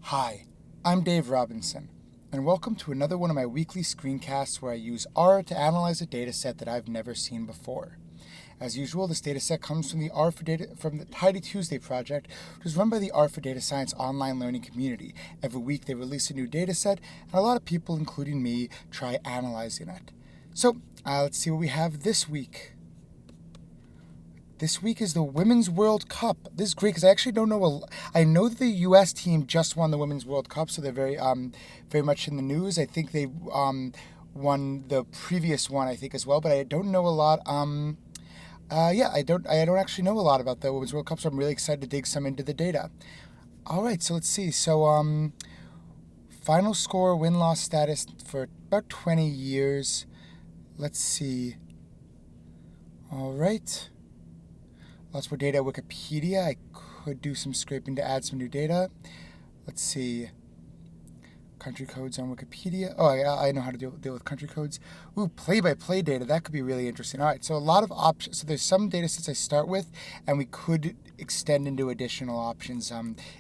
Hi, I'm Dave Robinson, and welcome to another one of my weekly screencasts where I use R to analyze a dataset that I've never seen before. As usual, this dataset comes from the Tidy Tuesday project, which is run by the R for Data Science online learning community. Every week they release a new dataset, and a lot of people, including me, try analyzing it. So, let's see what we have this week. This week is the Women's World Cup. This is great because I actually don't know. I know that the U.S. team just won the Women's World Cup, so they're very much in the news. I think they won the previous one, I think, as well. But I don't know a lot. I don't actually know a lot about the Women's World Cup, so I'm really excited to dig some into the data. All right, so let's see. So final score, win-loss status for about 20 years. Let's see. All right. Lots more data at Wikipedia. I could do some scraping to add some new data. Let's see. Country codes on Wikipedia. Oh, I know how to deal with country codes. Ooh, play-by-play data. That could be really interesting. All right, so a lot of options. So there's some data sets I start with, and we could extend into additional options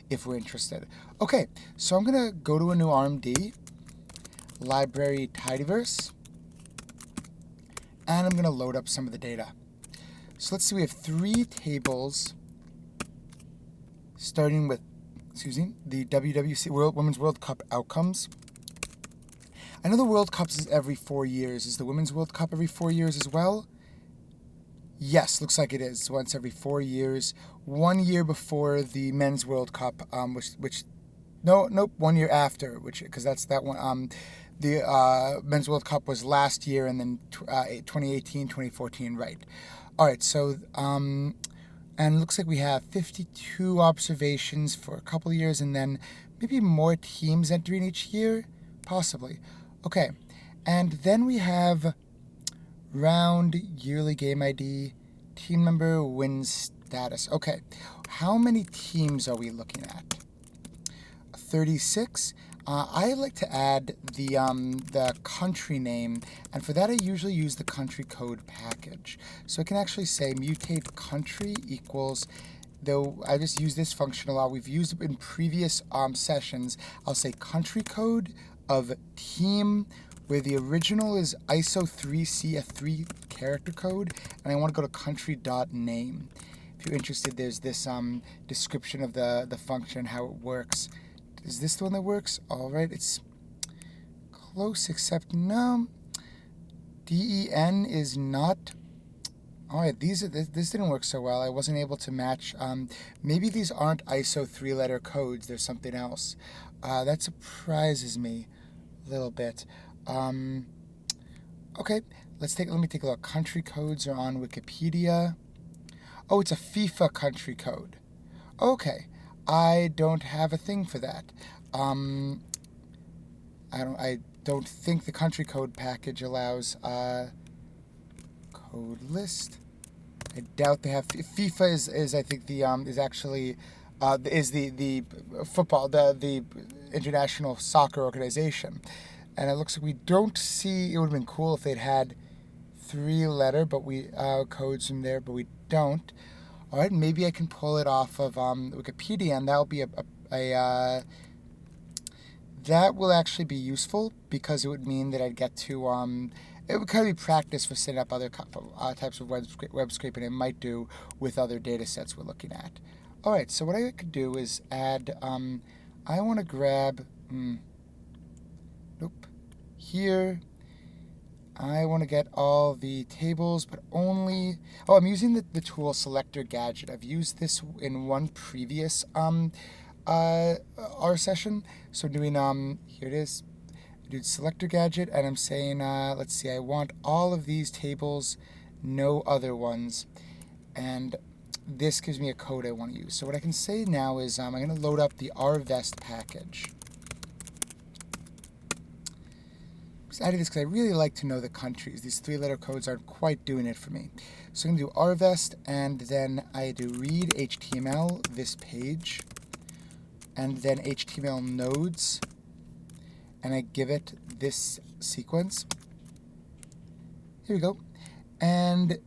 if we're interested. Okay, so I'm going to go to a new RMD, library tidyverse, and I'm going to load up some of the data. So let's see, we have 3 tables starting with, the WWC Women's World Cup outcomes. I know the World Cup is every 4 years. Is the Women's World Cup every 4 years as well? Yes, looks like it is. Once every 4 years. 1 year before the Men's World Cup, 1 year after, because that's that one. The Men's World Cup was last year, and then 2018, 2014, right. All right, so, and it looks like we have 52 observations for a couple of years, and then maybe more teams entering each year, possibly. Okay, and then we have round, yearly game ID, team member, win status. Okay, how many teams are we looking at? 36. I like to add the country name, and for that I usually use the country code package. So I can actually say mutate country equals, though I just use this function a lot, we've used it in previous sessions, I'll say country code of team, where the original is ISO 3C, a 3-character code, and I want to go to country.name. If you're interested, there's this description of the function, how it works. Is this the one that works? All right, it's close, except no. DEN is not. All right, this didn't work so well. I wasn't able to match. Maybe these aren't ISO 3-letter codes. There's something else. That surprises me a little bit. Okay, let me take a look. Country codes are on Wikipedia. Oh, it's a FIFA country code. Okay. I don't have a thing for that. I don't think the country code package allows code list. I doubt they have. FIFA is I think the is actually is the football, the international soccer organization, and it looks like we don't see. It would have been cool if they'd had 3-letter codes from there, but we don't. All right, maybe I can pull it off of Wikipedia, and that'll be that will actually be useful, because it would mean that I'd get to it would kind of be practice for setting up other types of web scraping I might do with other data sets we're looking at. All right, so what I could do is add. I want to grab. Here. I want to get all the tables, but only... Oh, I'm using the tool Selector gadget. I've used this in one previous R session. So I'm doing, here it is. I do Selector gadget, and I'm saying, let's see, I want all of these tables, no other ones. And this gives me a code I want to use. So what I can say now is I'm going to load up the rvest package. I did this because I really like to know the countries. These 3-letter codes aren't quite doing it for me. So I'm going to do rvest, and then I do read HTML, this page, and then HTML nodes, and I give it this sequence. Here we go. And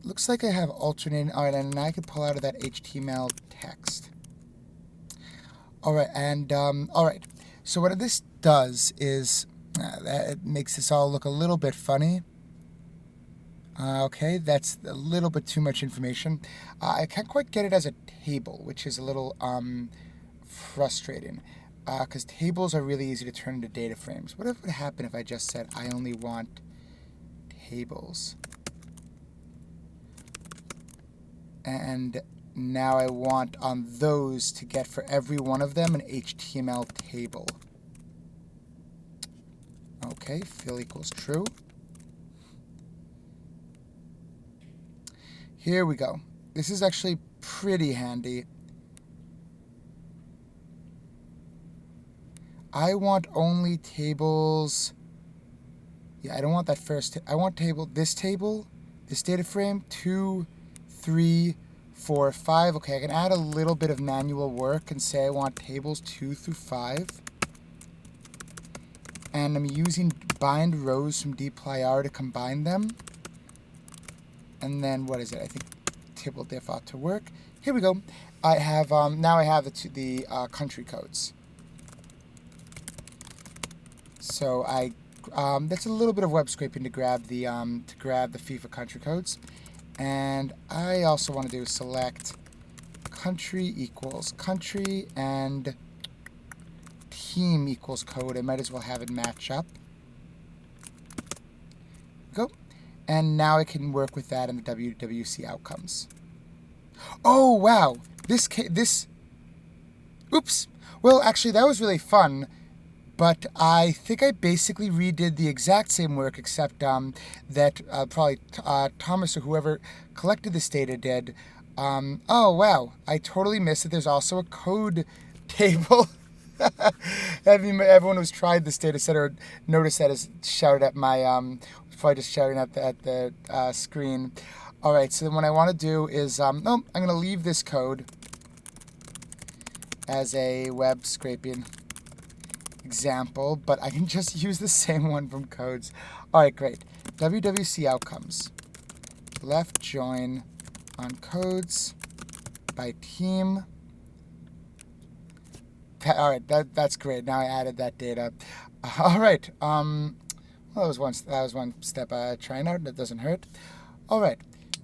looks like I have alternating. All right, and now I can pull out of that HTML text. All right, and all right. So what this does is it makes this all look a little bit funny. Okay, that's a little bit too much information. I can't quite get it as a table, which is a little frustrating, because tables are really easy to turn into data frames. What would happen if I just said I only want tables? And now I want on those to get for every one of them an HTML table. Okay, fill equals true. Here we go. This is actually pretty handy. I want only tables. Yeah, I don't want that first. I want this data frame, 2, 3, 4, 5. Okay, I can add a little bit of manual work and say I want tables 2 through 5. And I'm using bind rows from dplyr to combine them. And then what is it? I think table diff ought to work. Here we go. I have now I have the country codes. So that's a little bit of web scraping to grab the FIFA country codes, and I also want to do select country equals country and team equals code. I might as well have it match up. Go. And now I can work with that in the WWC outcomes. Oh, wow. Oops. Well, actually, that was really fun. But I think I basically redid the exact same work, except that probably Thomas or whoever collected this data did. Oh, wow. I totally missed that there's also a code table. Everyone who's tried this data set or noticed that has shouted at my... probably just shouting at the screen. All right, so then what I want to do is, I'm going to leave this code as a web scraping example, but I can just use the same one from codes. All right, great. WWC outcomes. Left join on codes by team. All right, that's great. Now I added that data. All right. Well, that was one step trying out. That doesn't hurt. All right.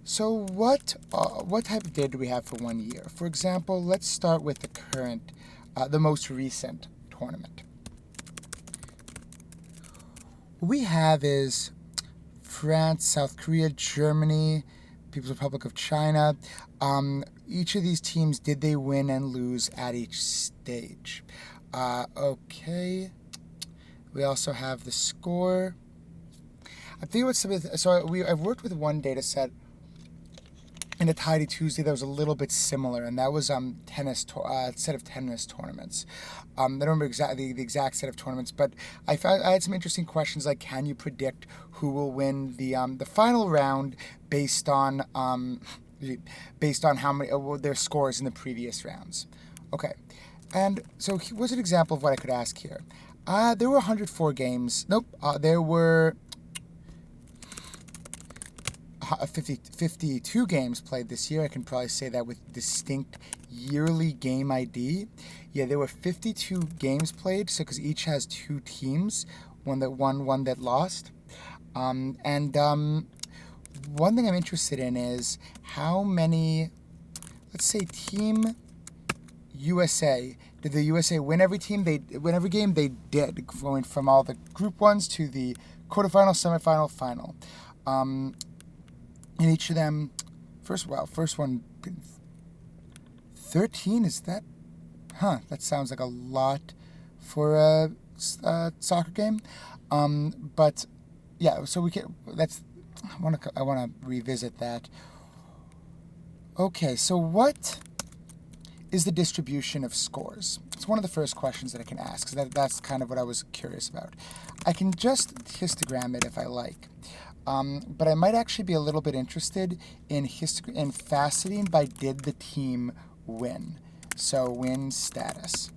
So what type of data do we have for 1 year? For example, let's start with the current, the most recent tournament. What we have is France, South Korea, Germany, People's Republic of China. Each of these teams, did they win and lose at each stage? Okay. We also have the score. I think what's I've worked with one data set in a Tidy Tuesday that was a little bit similar, and that was set of tennis tournaments. I don't remember exactly the exact set of tournaments, but I had some interesting questions like, can you predict who will win the final round based on how many their scores in the previous rounds? Okay, and so here's an example of what I could ask here. There were 104 games. Nope, there were 52 games played this year. I can probably say that with distinct yearly game ID. Yeah, there were 52 games played, so because each has 2 teams, one that won, one that lost. One thing I'm interested in is how many, let's say Team USA, did the USA win every game they did, going from all the group ones to the quarterfinal, semifinal, final. In each of them, first one, 13, is that? That sounds like a lot for a soccer game. But yeah, so I want to revisit that. Okay, so what is the distribution of scores? It's one of the first questions that I can ask, because that's kind of what I was curious about. I can just histogram it if I like. But I might actually be a little bit interested in faceting by did the team win. So win status.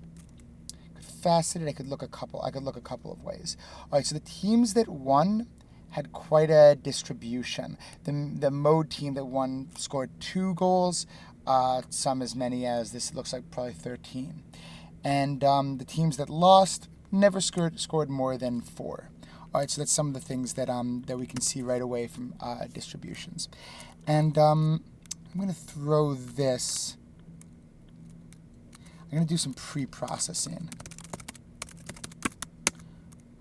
Faceted, I could look a couple of ways. All right, so the teams that won had quite a distribution. The mode team that won scored 2 goals, some as many as, this looks like probably 13. and the teams that lost never scored more than 4. All right, so that's some of the things that that we can see right away from distributions. And I'm going to throw this. I'm going to do some pre-processing.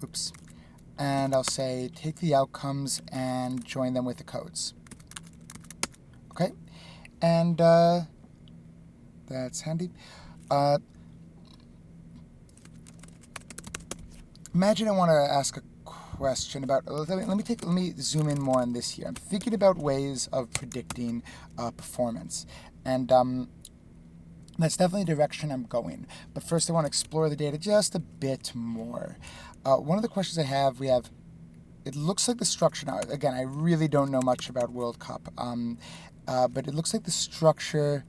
Oops. And I'll say take the outcomes and join them with the codes. Okay, and that's handy. Imagine I want to ask a question about. Let me zoom in more on this here. I'm thinking about ways of predicting performance, and that's definitely a direction I'm going. But first, I want to explore the data just a bit more. One of the questions I have, it looks like the structure now. Again, I really don't know much about World Cup, but it looks like the structure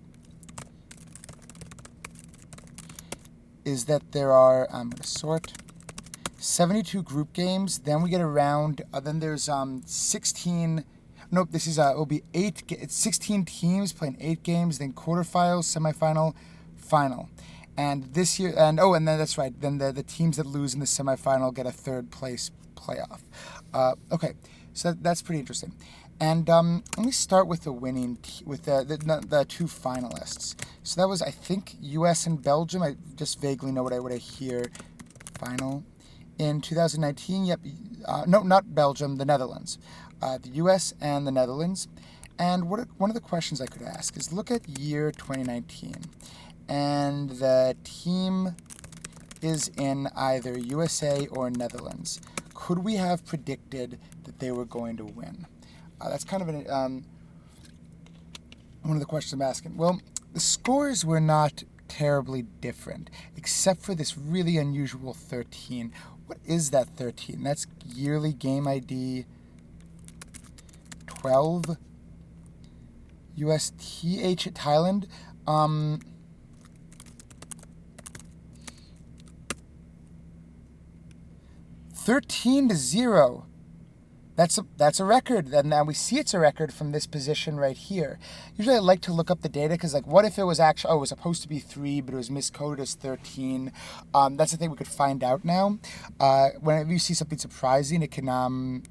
is that there are. I'm going to sort. 72 group games, then we get around, then there's 16, nope, this is, it'll be 16 teams playing 8 games, then quarterfinals, semifinal, final. And this year, and then that's right, then the teams that lose in the semifinal get a 3rd place playoff. Okay, so that's pretty interesting. And let me start with the winning, with the 2 finalists. So that was, I think, US and Belgium. I just vaguely know what I hear. Final. In 2019, yep, no, not Belgium, the Netherlands. The US and the Netherlands. And one of the questions I could ask is look at year 2019. And the team is in either USA or Netherlands. Could we have predicted that they were going to win? That's kind of one of the questions I'm asking. Well, the scores were not terribly different, except for this really unusual 13. What is that 13? That's yearly game ID 12. USTH Thailand. 13-0. That's a record. And now we see it's a record from this position right here. Usually I like to look up the data because, like, what if it was actually, it was supposed to be 3, but it was miscoded as 13. That's the thing we could find out now. Whenever you see something surprising, it can,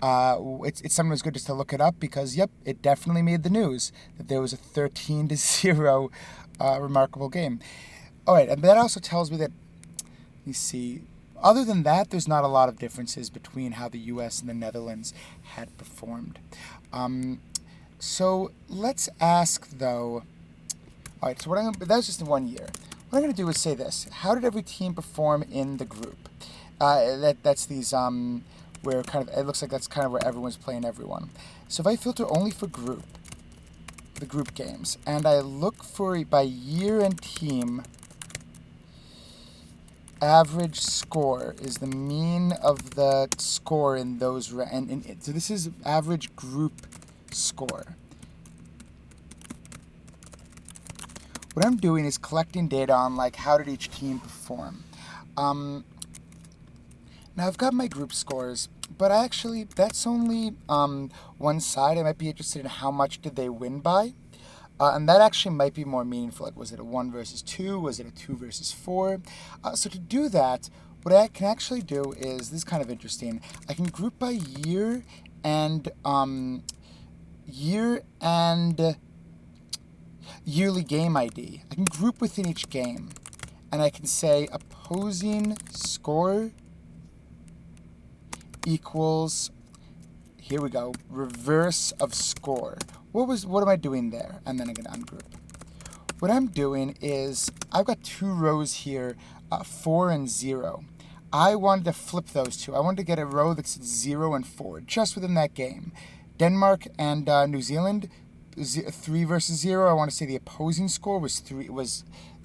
it's sometimes good just to look it up because, yep, it definitely made the news that there was a 13-0 remarkable game. All right, and that also tells me that, let me see, other than that, there's not a lot of differences between how the U.S. and the Netherlands had performed. So let's ask, though. All right, so that's just in 1 year. What I'm going to do is say this: how did every team perform in the group? That's these where kind of it looks like that's kind of where everyone's playing everyone. So if I filter only for the group games, and I look for by year and team. Average score is the mean of the score in those, so this is average group score. What I'm doing is collecting data on, like, how did each team perform. Now I've got my group scores, but actually that's only one side. I might be interested in how much did they win by. And that actually might be more meaningful. Like, was it a 1 versus 2? Was it a 2 versus 4? So to do that, what I can actually do is, this is kind of interesting. I can group by year and yearly game ID. I can group within each game. And I can say opposing score equals, here we go, reverse of score. What am I doing there? And then I'm going to ungroup. What I'm doing is, I've got 2 rows here, 4 and 0. I wanted to flip those 2. I wanted to get a row that's 0 and 4, just within that game. Denmark and New Zealand, 3 versus 0. I want to say the opposing score was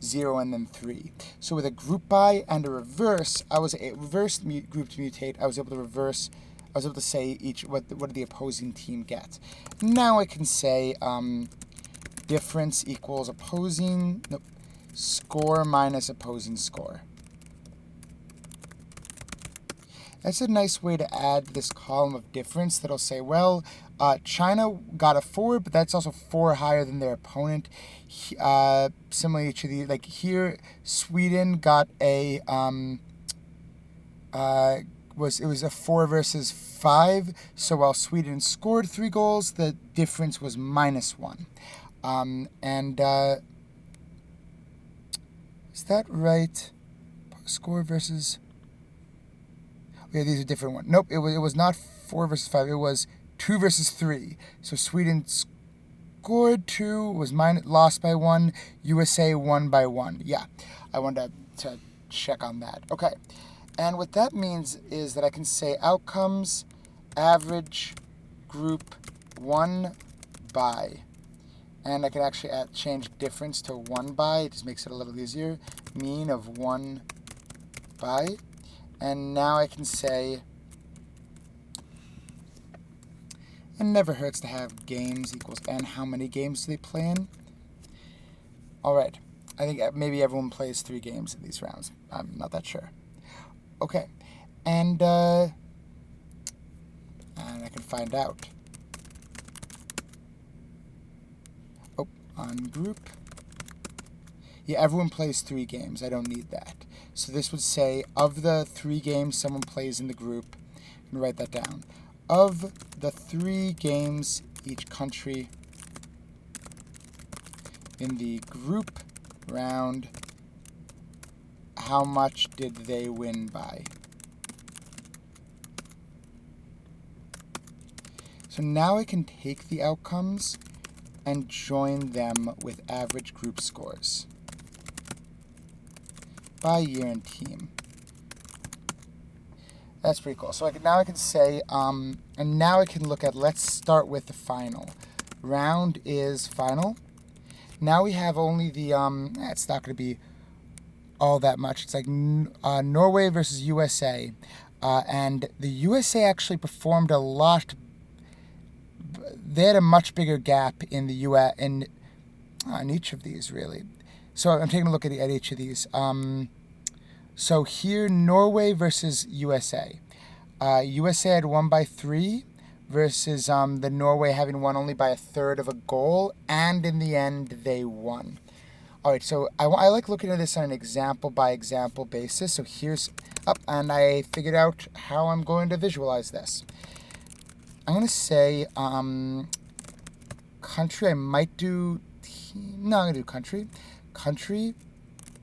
0 and then 3. So with a group by and a reverse, reverse group to mutate. I was able to say what did the opposing team get. Now I can say difference equals score minus opposing score. That's a nice way to add this column of difference that'll say, well, China got a 4, but that's also 4 higher than their opponent. Similarly to the, like here, Sweden got a, it was a 4 versus 5. So while Sweden scored 3 goals, the difference was -1. Is that right? Score versus... Yeah, these are different ones. Nope, it was not 4 versus 5. It was 2 versus 3. So Sweden scored 2, was lost by 1. USA won by 1. Yeah, I wanted to check on that. Okay, and what that means is that I can say outcomes, average, group, 1 by. And I can actually change difference to 1 by. It just makes it a little easier. Mean of 1 by. And now I can say, it never hurts to have games equals n. How many games do they play in? All right. I think maybe everyone plays 3 games in these rounds. I'm not that sure. Okay. And I can find out. Oh, on group. Yeah, everyone plays 3 games. I don't need that. So this would say, of the 3 games someone plays in the group, I'm going to write that down. Of the 3 games each country in the group round, how much did they win by? So now I can take the outcomes and join them with average group scores by year and team. That's pretty cool. So now I can say, and now I can look at, let's start with the final. Round is final. Now we have only the, it's not going to be all that much. It's like Norway versus USA. And the USA actually performed a lot. They had a much bigger gap in the US, in each of these, really. So I'm taking a look at each of these. So here, Norway versus USA. USA had won by 3 versus the Norway having won only by 1/3 of a goal, and in the end, they won. All right, so I like looking at this on an example-by-example basis. So here's up, and I figured out how I'm going to visualize this. I'm going to say country. I might do team. No, I'm going to do country. Country,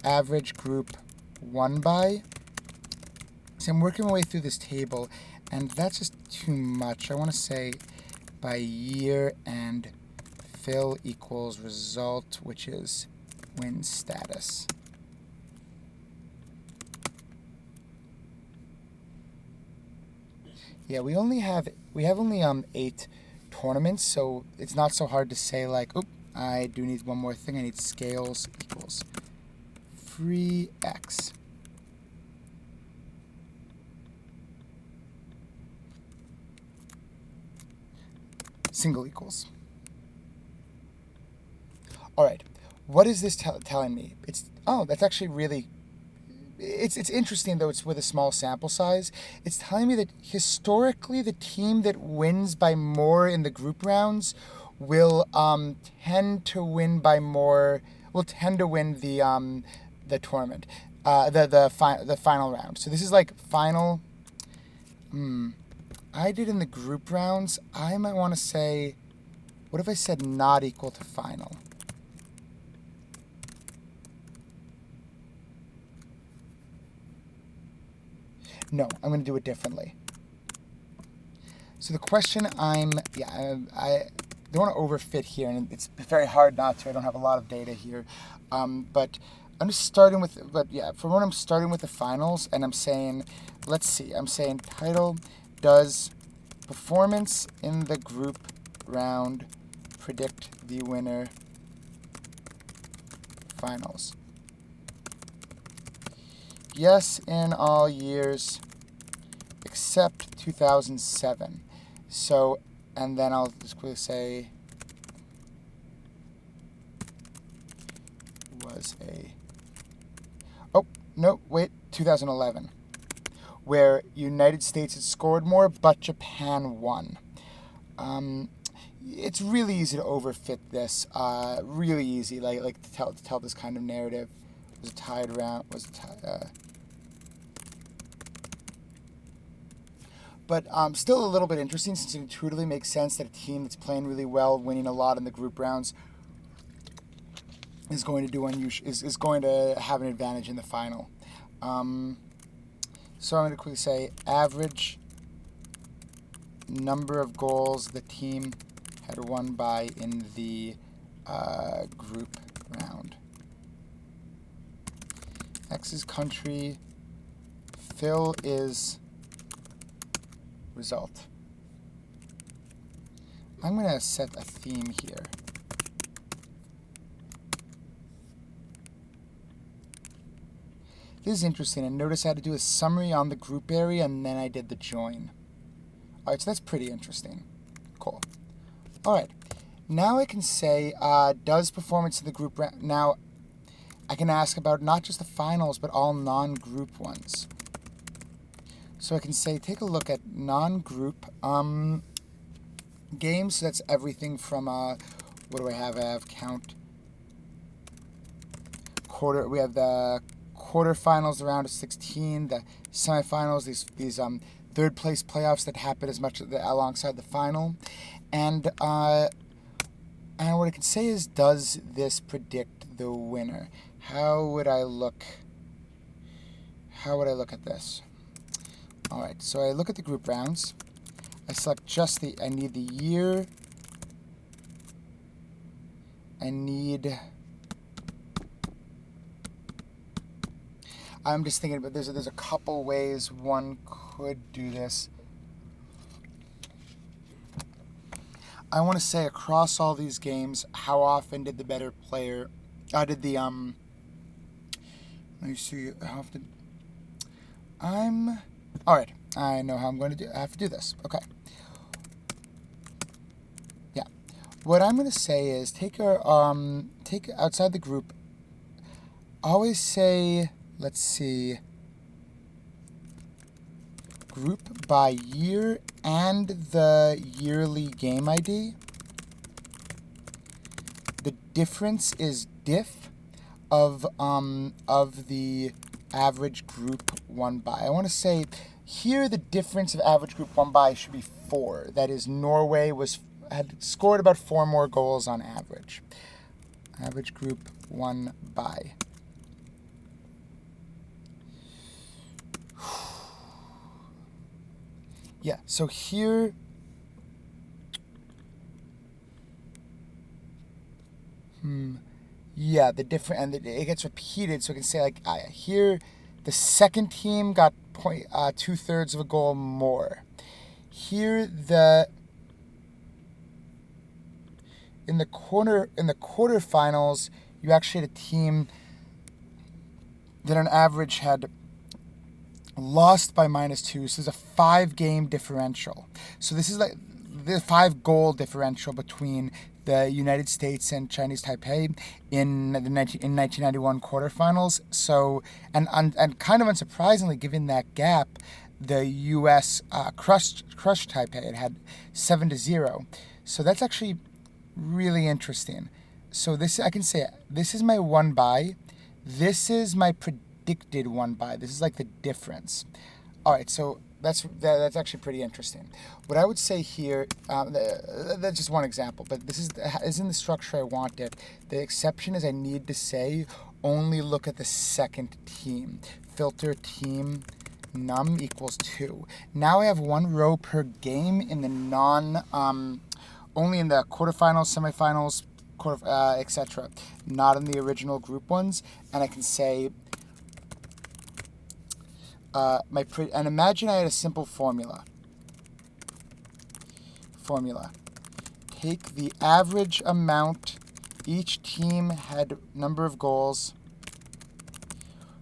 average group, 1 by. So I'm working my way through this table, and that's just too much. I want to say by year and fill equals result, which is win status. Yeah, we have only 8 tournaments, so it's not so hard to say like, oop, I do need one more thing. I need scales equals free x. Single equals. All right, what is this telling me? That's actually really, it's interesting, though it's with a small sample size. It's telling me that historically the team that wins by more in the group rounds will tend to win by more, will tend to win the tournament, the final round. So this is like final. I did in the group rounds. I might want to say, what if I said not equal to final? No, I'm going to do it differently. So the question I don't want to overfit here, and it's very hard not to. I don't have a lot of data here. But I'm just starting with, for when I'm starting with the finals, and I'm saying, let's see, I'm saying title, does performance in the group round predict the winner finals? Yes, in all years except 2007. So, and then I'll just quickly say was a, oh, no, wait, 2011. where United States had scored more, but Japan won. It's really easy to overfit this. Really easy, like to tell this kind of narrative. Was it tied around? Was it tied? But still a little bit interesting, since it intuitively makes sense that a team that's playing really well, winning a lot in the group rounds, is going to have an advantage in the final. So I'm going to quickly say average number of goals the team had won by in the group round. X is country. Phil is result. I'm going to set a theme here. This is interesting, and notice I had to do a summary on the group area, and then I did the join. Alright, so that's pretty interesting. Cool. Alright, now I can say, does performance in the group round... Now, I can ask about not just the finals, but all non-group ones. So I can say, take a look at non-group games. So that's everything from, what do I have? I have count quarter. We have the quarterfinals, the round of 16, the semifinals, these third place playoffs that happen as much alongside the final, and what I can say is, does this predict the winner? How would I look at this? All right, so I look at the group rounds. I select just I need the year. I'm just thinking, but there's a couple ways one could do this. I want to say across all these games, how often did the better player, let me see, how often, all right, I know how I'm going to do. I have to do this. Okay. Yeah. What I'm going to say is take outside the group. Always say, let's see, group by year and the yearly game ID. The difference is diff of the average group won by. I want to say here the difference of average group won by should be 4. That is, Norway had scored about 4 more goals on average. Average group won by. Yeah, so here, yeah, the different, and it gets repeated, so I can say, like, here, the second team got 2/3 of a goal more. Here, in the quarterfinals, you actually had a team that on average had lost by -2, so there's a 5-game differential. So this is like the 5-goal differential between the United States and Chinese Taipei in 1991 quarterfinals. So, and kind of unsurprisingly, given that gap, the U.S. crushed Taipei. It had 7-0. So that's actually really interesting. So this, I can say, this is my won by. This is my predicted won by. This is like the difference. All right, so that's actually pretty interesting. What I would say here, that's just one example, but this is in the structure I want it. The exception is I need to say only look at the second team. Filter team num equals 2. Now I have 1 row per game in the only in the quarterfinals, semifinals, etc. Not in the original group ones, and I can say. And imagine I had a simple formula. Take the average amount each team had number of goals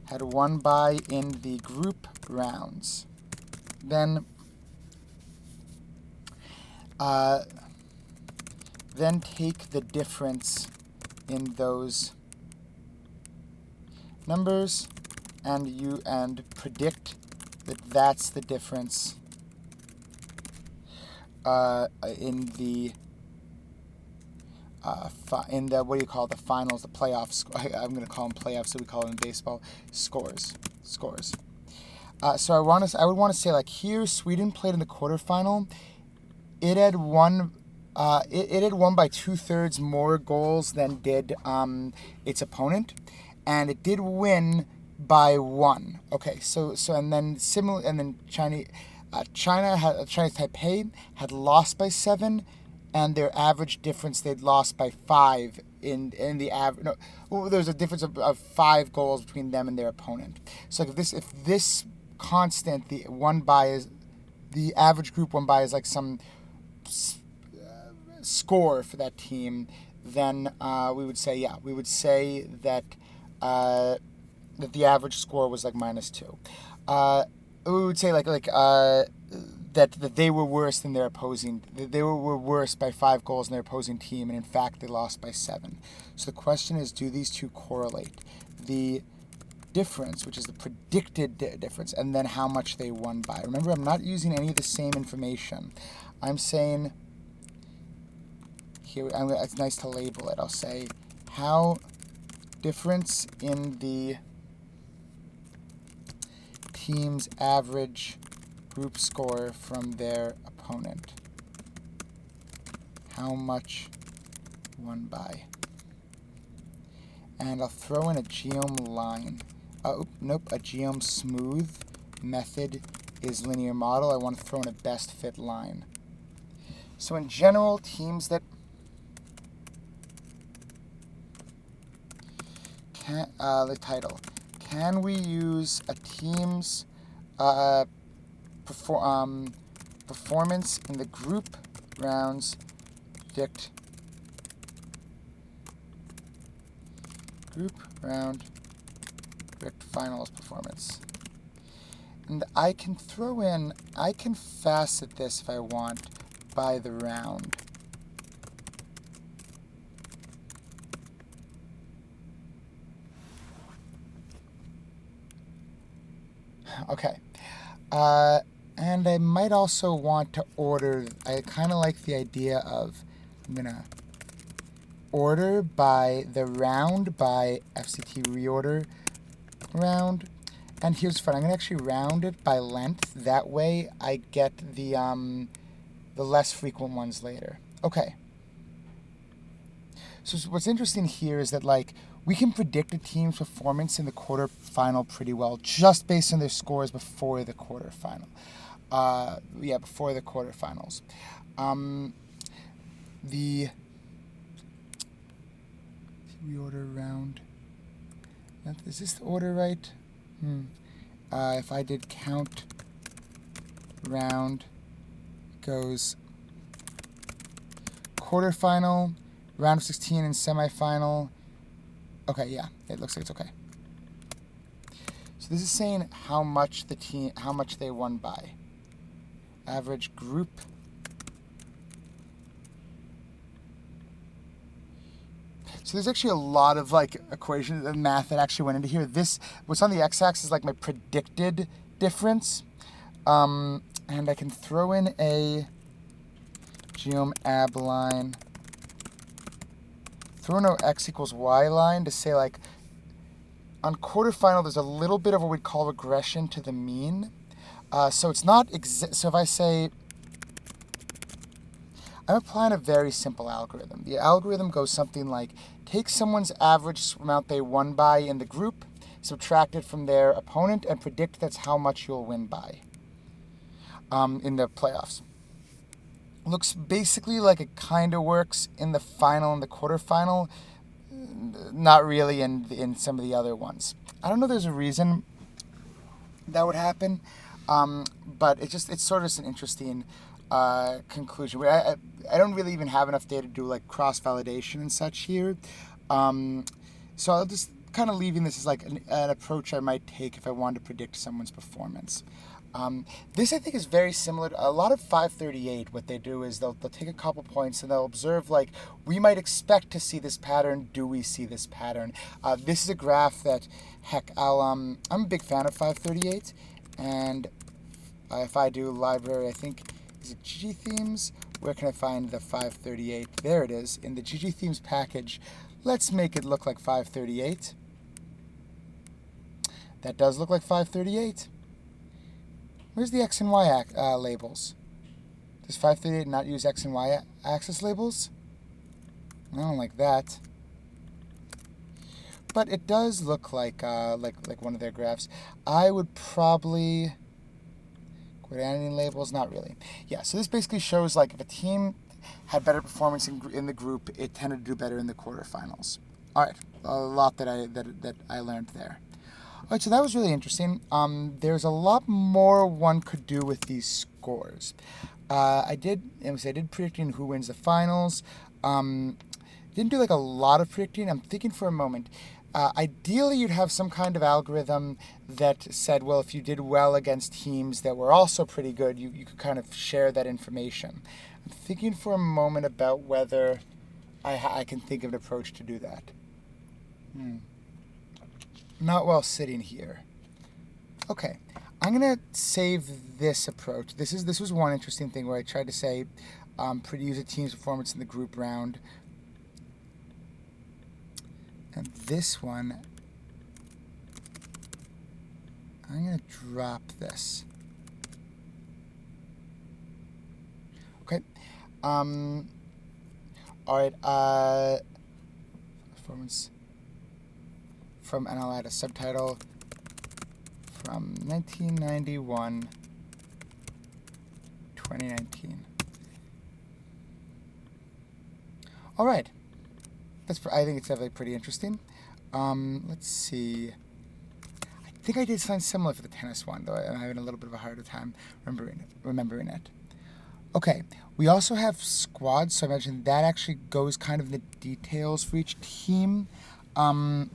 had won by in the group rounds. Then take the difference in those numbers and predict that's the difference in the what do you call it, the finals, the playoffs. I'm going to call them playoffs, so we call them in baseball scores. So I would want to say, like, here Sweden played in the quarterfinal. It had won. It had won by 2/3 more goals than did its opponent, and it did win by 1. Okay, so and then Chinese Taipei had lost by 7, and their average difference, they'd lost by 5 in the average. No, well, there's a difference of 5 goals between them and their opponent. So like if this constant, the average group 1 by is like some score for that team, then we would say that that the average score was like -2. We would say that they were worse than their opposing. They were worse by 5 goals than their opposing team, and in fact they lost by 7. So the question is, do these two correlate? The difference, which is the predicted difference, and then how much they won by. Remember, I'm not using any of the same information. I'm saying here, it's nice to label it. I'll say how difference in the team's average group score from their opponent. How much won by. And I'll throw in a geom line. A geom smooth method is linear model. I want to throw in a best fit line. So in general, teams that the title. Can we use a team's performance in the group rounds finals performance? And I can facet this if I want by the round. Okay. And I might also want to order, I kind of like the idea of, I'm going to order by the round by FCT reorder round. And here's fun, I'm going to actually round it by length. That way I get the less frequent ones later. Okay. So what's interesting here is that, like, we can predict a team's performance in the quarterfinal pretty well just based on their scores before the quarterfinal. Before the quarterfinals. The reorder round. Is this the order right? If I did count round, goes quarterfinal, round of 16, and semifinal. Okay, yeah, it looks like it's okay. So this is saying how much they won by. Average group. So there's actually a lot of like equations and math that actually went into here. What's on the x-axis is like my predicted difference. And I can throw in a geom ab line. Throw in a x equals y line to say, like, on quarterfinal, there's a little bit of what we'd call regression to the mean. So it's not so if I say, I'm applying a very simple algorithm. The algorithm goes something like, take someone's average amount they won by in the group, subtract it from their opponent, and predict that's how much you'll win by in the playoffs. Looks basically like it kind of works in the final and the quarterfinal, not really in some of the other ones. I don't know if there's a reason that would happen, but it's sort of an interesting conclusion. I don't really even have enough data to do like cross-validation and such here, so I'll just kind of leaving this as like an approach I might take if I wanted to predict someone's performance. This I think is very similar to a lot of 538. What they do is they'll take a couple points and they'll observe, like, we might expect to see this pattern. Do we see this pattern? This is a graph that, heck, I'm a big fan of 538, And if I do library, I think, is it GG themes? Where can I find the 538? There it is, in the GG themes package. Let's make it look like 538. That does look like 538. Where's the X and Y labels? Does 538 not use X and Y axis labels? I don't like that. But it does look like one of their graphs. I would probably coordinating labels, not really. Yeah, so this basically shows like if a team had better performance in the group, it tended to do better in the quarterfinals. All right, a lot that I learned there. All right, so that was really interesting. There's a lot more one could do with these scores. I did predicting who wins the finals. Didn't do like a lot of predicting. I'm thinking for a moment. Ideally, you'd have some kind of algorithm that said, well, if you did well against teams that were also pretty good, you could kind of share that information. I'm thinking for a moment about whether I can think of an approach to do that. Not while sitting here. Okay, I'm gonna save this approach. This was one interesting thing where I tried to say, produce a team's performance in the group round. And this one, I'm going to drop this. Okay. All right. Performance from, and I'll add a subtitle from 1991, 2019. All right. I think it's definitely pretty interesting. Let's see. I think I did something similar for the tennis one, though I'm having a little bit of a harder time remembering it. Okay, we also have squads, so I imagine that actually goes kind of in the details for each team. I'm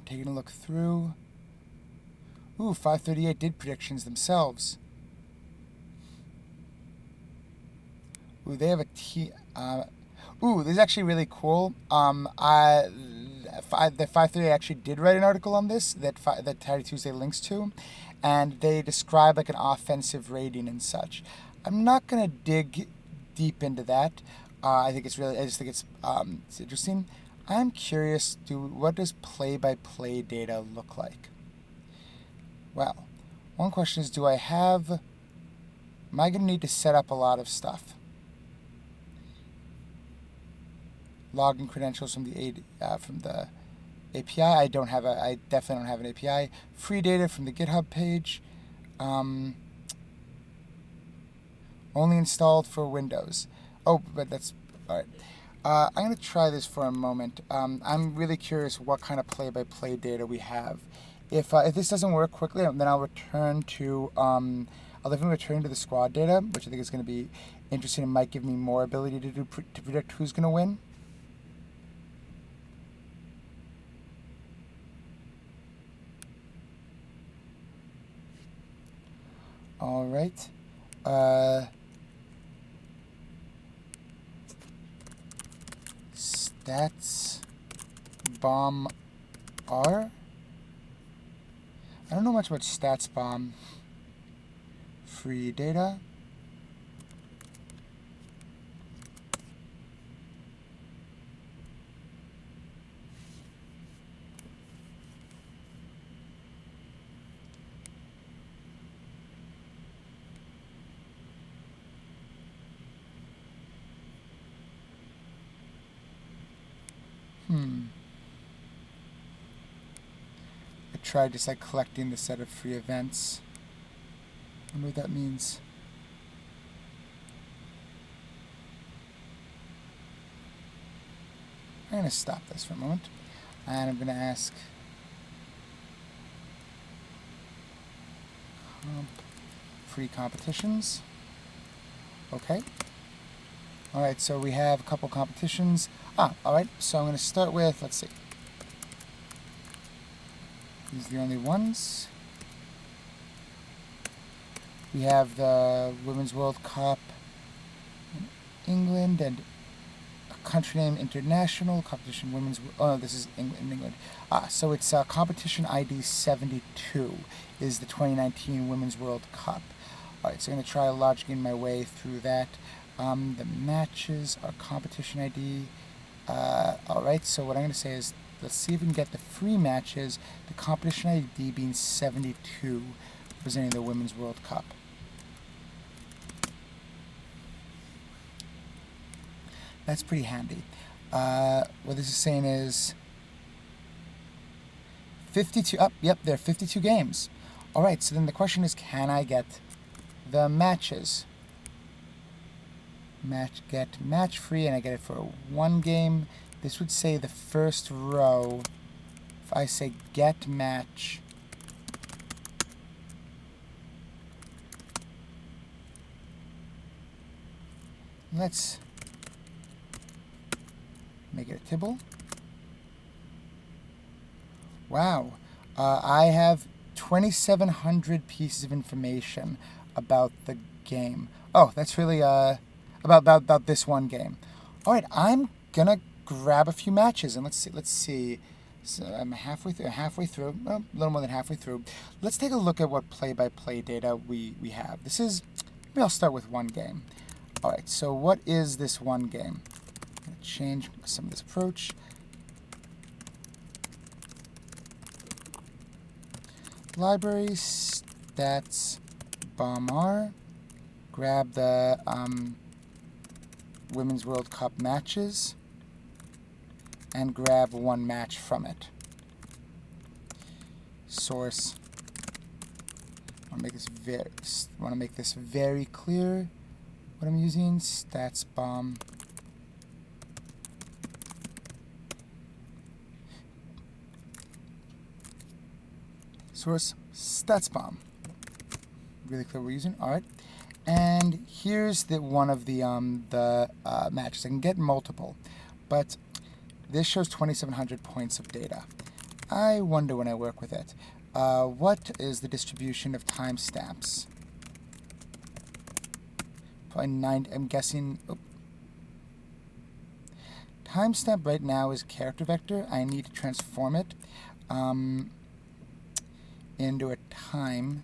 taking a look through. Ooh, 538 did predictions themselves. Ooh, they have a team. Ooh, this is actually really cool. The 538 actually did write an article on this that Tidy Tuesday links to, and they describe like an offensive rating and such. I'm not gonna dig deep into that. I just think it's interesting. I'm curious. What does play-by-play data look like? Well, one question is, am I gonna need to set up a lot of stuff? Login credentials from the API. I definitely don't have an API. Free data from the GitHub page. Only installed for Windows. Oh, but that's all right. I'm going to try this for a moment. I'm really curious what kind of play-by-play data we have. If this doesn't work quickly, then I'll return to the squad data, which I think is going to be interesting and might give me more ability to predict who's going to win. All right. StatsBomb R. I don't know much about StatsBomb. Free data. I tried just like collecting the set of free events. I wonder what that means. I'm going to stop this for a moment. And I'm going to ask free competitions. Okay. All right, so we have a couple competitions. All right, so I'm going to start with, let's see. These are the only ones. We have the Women's World Cup in England and a country name international, competition women's, oh no, this is in England. So it's competition ID 72 is the 2019 Women's World Cup. Alright, so I'm going to try logicking my way through that. The matches are competition ID. Alright, so what I'm going to say is, let's see if we can get the free matches, the competition ID being 72, representing the Women's World Cup. That's pretty handy. What this is saying is 52, yep, there are 52 games. Alright, so then the question is, can I get the matches? Get match free, and I get it for one game. This would say the first row, if I say get match, let's make it a tibble. Wow, I have 2,700 pieces of information about the game. Oh, that's really about this one game. All right, I'm gonna grab a few matches and let's see. So I'm halfway through, well, a little more than halfway through. Let's take a look at what play-by-play data we have. Maybe I'll start with one game. All right, so what is this one game? I'm gonna change some of this approach. Library StatsBomb, grab the Women's World Cup matches and grab one match from it. Source. I want to make this very clear. What I'm using, StatsBomb. Source, StatsBomb. Really clear what we're using. All right. And here's one of the matches. I can get multiple, but this shows 2,700 points of data. I wonder when I work with it, what is the distribution of timestamps? Probably 9. I'm guessing. Oh. Timestamp right now is character vector. I need to transform it into a time.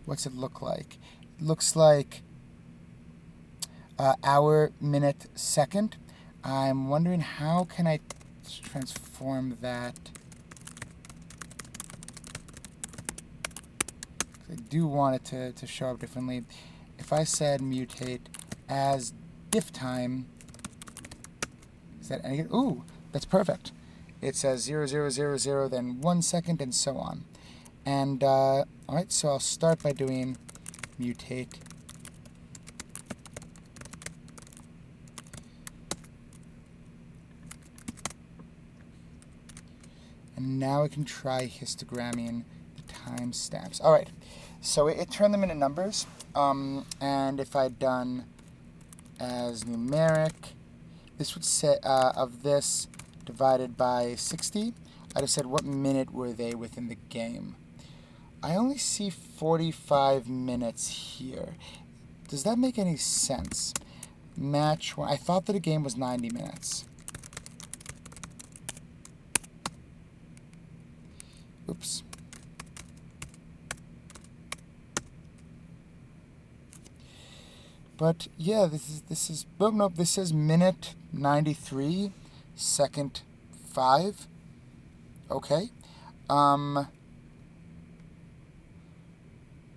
What's it look like? It looks like hour, minute, second. I'm wondering how can I transform that. I do want it to show up differently. If I said mutate as diff time, is that any? Ooh, that's perfect. It says 0000, then 1 second, and so on. And all right, so I'll start by doing mutate and now I can try histogramming the timestamps. All right, so it turned them into numbers, and if I'd done as numeric, this would say of this divided by 60. I'd have said what minute were they within the game. I only see 45 minutes here. Does that make any sense? Match one. I thought that a game was 90 minutes. Oops. But yeah, this is oh, nope, this says minute 93, second 5. Okay.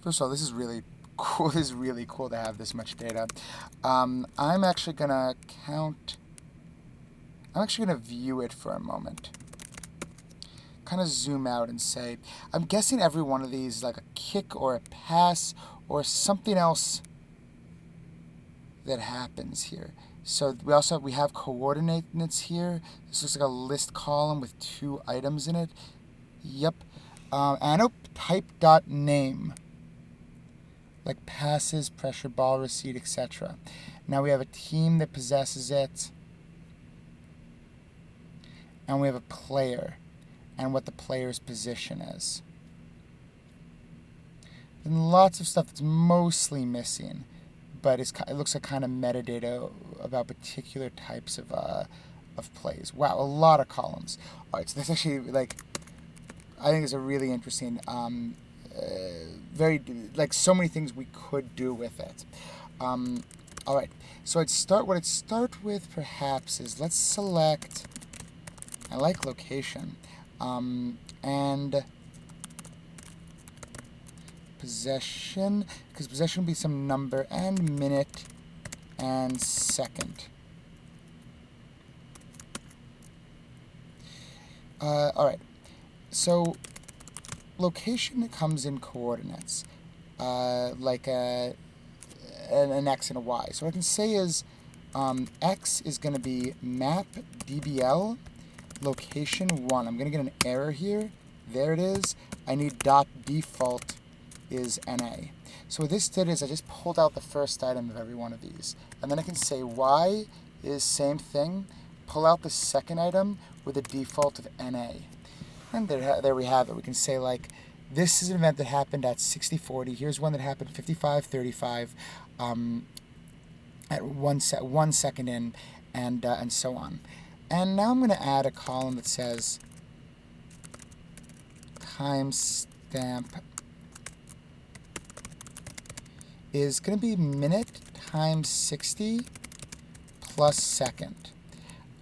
First of all, this is really cool. This is really cool to have this much data. I'm actually gonna view it for a moment. Kind of zoom out and say, I'm guessing every one of these is like a kick or a pass or something else that happens here. So we have coordinates here. This looks like a list column with 2 items in it. Yep. And type.name. Like passes, pressure, ball, receipt, etc. Now we have a team that possesses it. And we have a player. And what the player's position is. And lots of stuff that's mostly missing. but it looks like kind of metadata about particular types of plays. Wow, a lot of columns. All right, so that's actually like, I think it's a really interesting, very, like so many things we could do with it. All right, so what I'd start with perhaps is let's select, I like location, and possession, because possession will be some number, and minute and second. All right, so location comes in coordinates, like an x and a y. So what I can say is x is going to be map dbl location 1. I'm going to get an error here. There it is. I need dot default is NA. So what this did is I just pulled out the first item of every one of these. And then I can say Y is same thing. Pull out the second item with a default of NA. And there we have it. We can say like, this is an event that happened at 60:40. Here's one that happened 55:35 at 1 second in, and so on. And now I'm going to add a column that says timestamp is going to be minute times 60 plus second.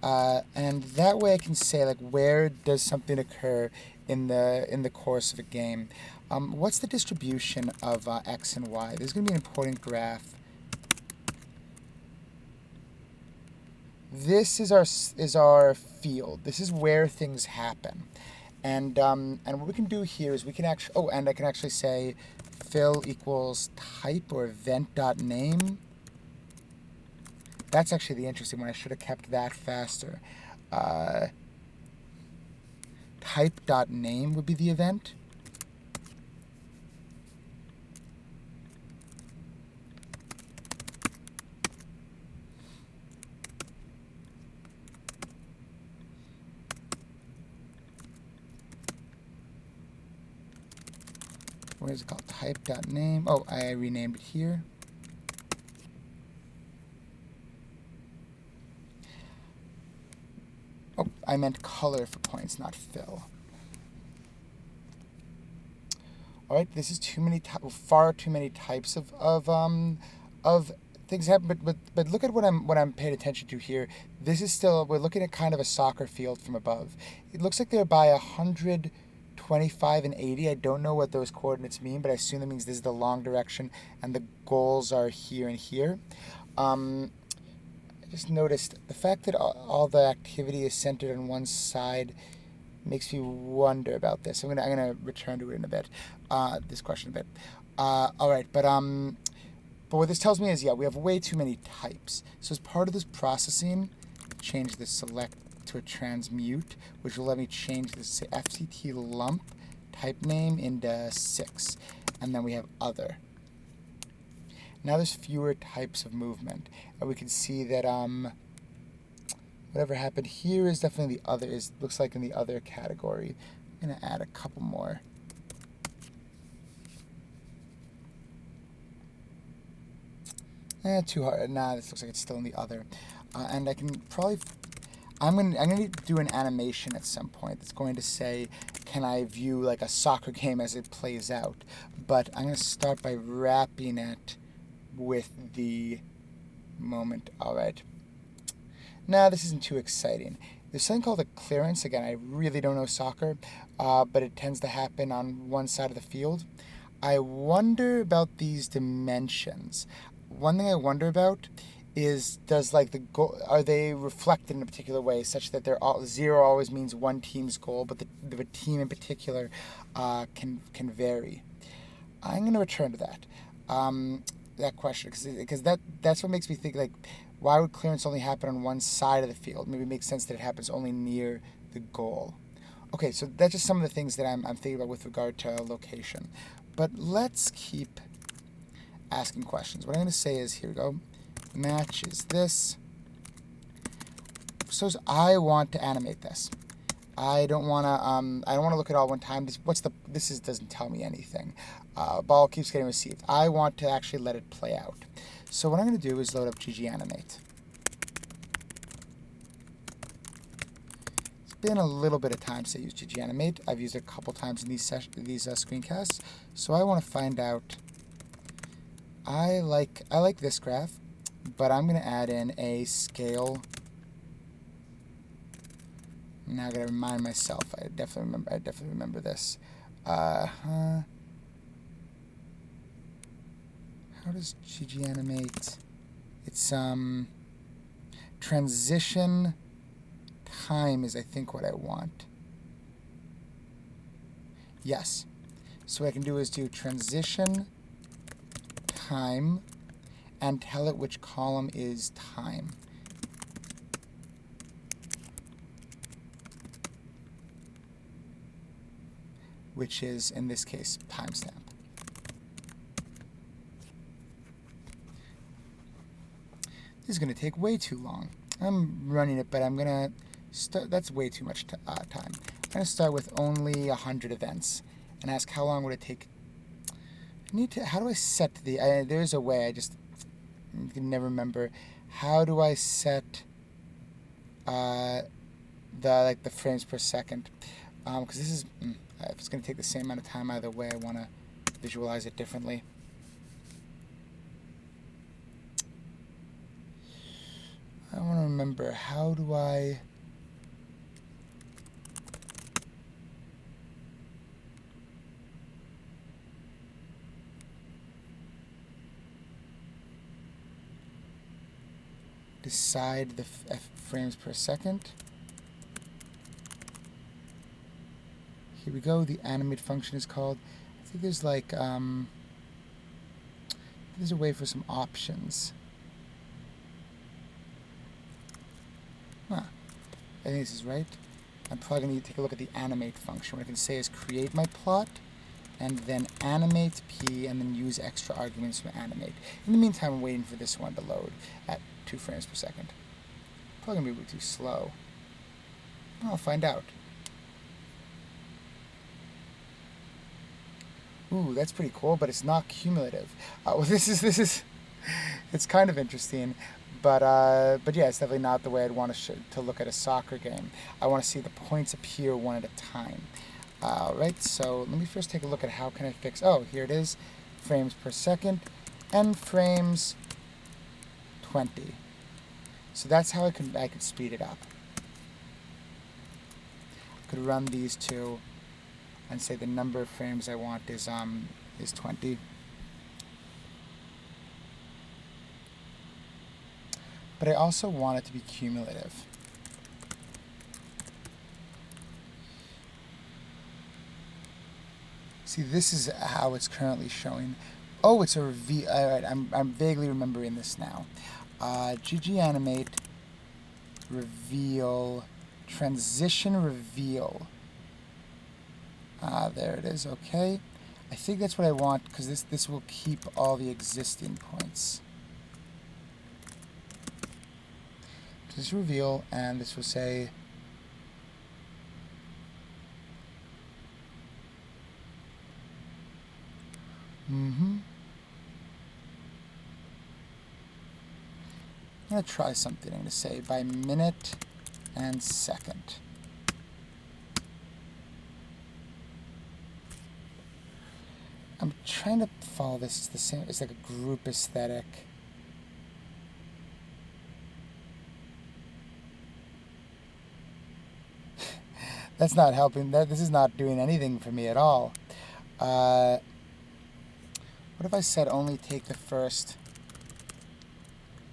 And that way I can say like, where does something occur in the course of a game? What's the distribution of x and y? There's going to be an important graph. This is our field. This is where things happen. And what we can do here is we can actually, and I can actually say fill equals type or event.name. That's actually the interesting one. I should have kept that faster. Type.name would be the event. What is it called? Type.name. Oh, I renamed it here. Oh, I meant color for points, not fill. All right, this is far too many types of things happen. But look at what I'm paying attention to here. This is still, we're looking at kind of a soccer field from above. It looks like they're by 125 and 80. I don't know what those coordinates mean, but I assume that means this is the long direction and the goals are here and here. I just noticed the fact that all the activity is centered on one side makes me wonder about this. I'm gonna return to it in a bit. This question a bit. All right, but what this tells me is, yeah, we have way too many types. So as part of this processing, change the select to a transmute, which will let me change this to FCT lump type name into 6, and then we have other. Now there's fewer types of movement, and we can see that whatever happened here is definitely the other. Looks like in the other category. I'm gonna add a couple more. Too hard. Nah, this looks like it's still in the other, and I can probably. I'm gonna do an animation at some point that's going to say, can I view like a soccer game as it plays out? But I'm gonna start by wrapping it with the moment. All right. Now this isn't too exciting. There's something called a clearance. Again, I really don't know soccer, but it tends to happen on one side of the field. I wonder about these dimensions. One thing I wonder about is, does like the goal, are they reflected in a particular way such that they're all, 0 always means one team's goal, but the team in particular can vary. I'm going to return to that question because that's what makes me think, like, why would clearance only happen on one side of the field? Maybe it makes sense that it happens only near the goal. Okay, so that's just some of the things that I'm thinking about with regard to location. But let's keep asking questions. What I'm going to say is, here we go, matches this. So I want to animate this. I don't want to look at it all one time. Doesn't tell me anything. Ball keeps getting received. I want to actually let it play out. So what I'm going to do is load up ggAnimate. It's been a little bit of time since I used ggAnimate. I've used it a couple times in these screencasts. So I want to find out. I like this graph, but I'm going to add in a scale. Now I got to remind myself. I definitely remember this. How does ggAnimate? It's transition time is I think what I want. Yes. So what I can do is do transition time and tell it which column is time. Which is, in this case, timestamp. This is going to take way too long. I'm running it, but I'm going to start. That's way too much time. I'm going to start with only 100 events and ask how long would it take. How do I set the, there's a way, I can never remember. How do I set the frames per second? Because this is, if it's going to take the same amount of time either way, I want to visualize it differently. I want to remember, how do I... decide the frames per second. Here we go. The animate function is called. I think there's like there's a way for some options. Huh. I think this is right. I'm probably going to take a look at the animate function. What I can say is create my plot, and then animate p, and then use extra arguments from animate. In the meantime, I'm waiting for this one to load at 2 frames per second. Probably going to be too slow. I'll find out. Ooh, that's pretty cool, but it's not cumulative. Well, this is, it's kind of interesting, but yeah, it's definitely not the way I'd want to look at a soccer game. I want to see the points appear one at a time. Right, so let me first take a look at how can I fix, oh, here it is, frames per second, and frames 20. So that's how I could speed it up. I could run these two and say the number of frames I want is 20. But I also want it to be cumulative. See, this is how it's currently showing. Oh, it's a reveal. All right, I'm vaguely remembering this now. ggAnimate reveal, transition reveal. There it is, okay. I think that's what I want, because this will keep all the existing points. Just reveal, and this will say I'm going to try something. I'm going to say by minute and second. I'm trying to follow this. It's the same. It's like a group aesthetic. That's not helping. This is not doing anything for me at all. What if I said only take the first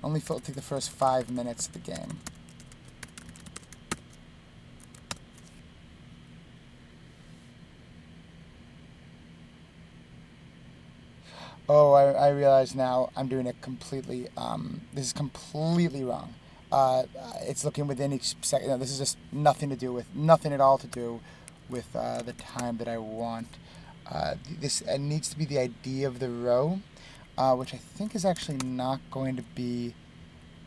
5 minutes of the game? Oh, I realize now I'm doing it completely, this is completely wrong. It's looking within each second. No, this is just nothing at all to do with the time that I want. This needs to be the ID of the row, which I think is actually not going to be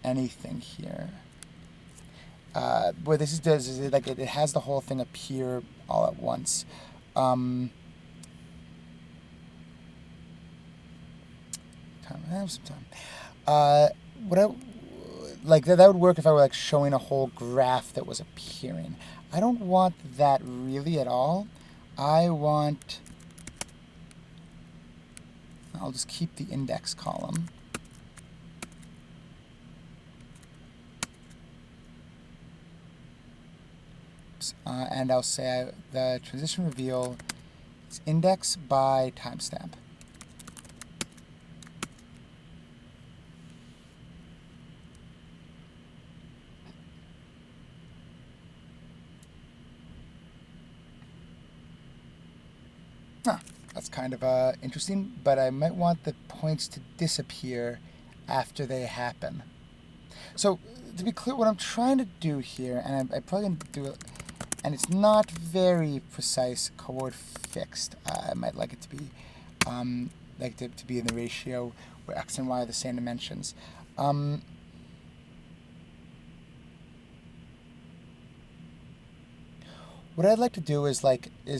anything here. What this does is it has the whole thing appear all at once. I have some time. What I like that would work if I were like showing a whole graph that was appearing. I don't want that really at all. I'll just keep the index column. And I'll say the transition reveal is index by timestamp. That's kind of interesting, but I might want the points to disappear after they happen. So to be clear, what I'm trying to do here, and I'm probably going to do it, and it's not very precise coord fixed. I might like it to be to be in the ratio where x and y are the same dimensions. What I'd like to do is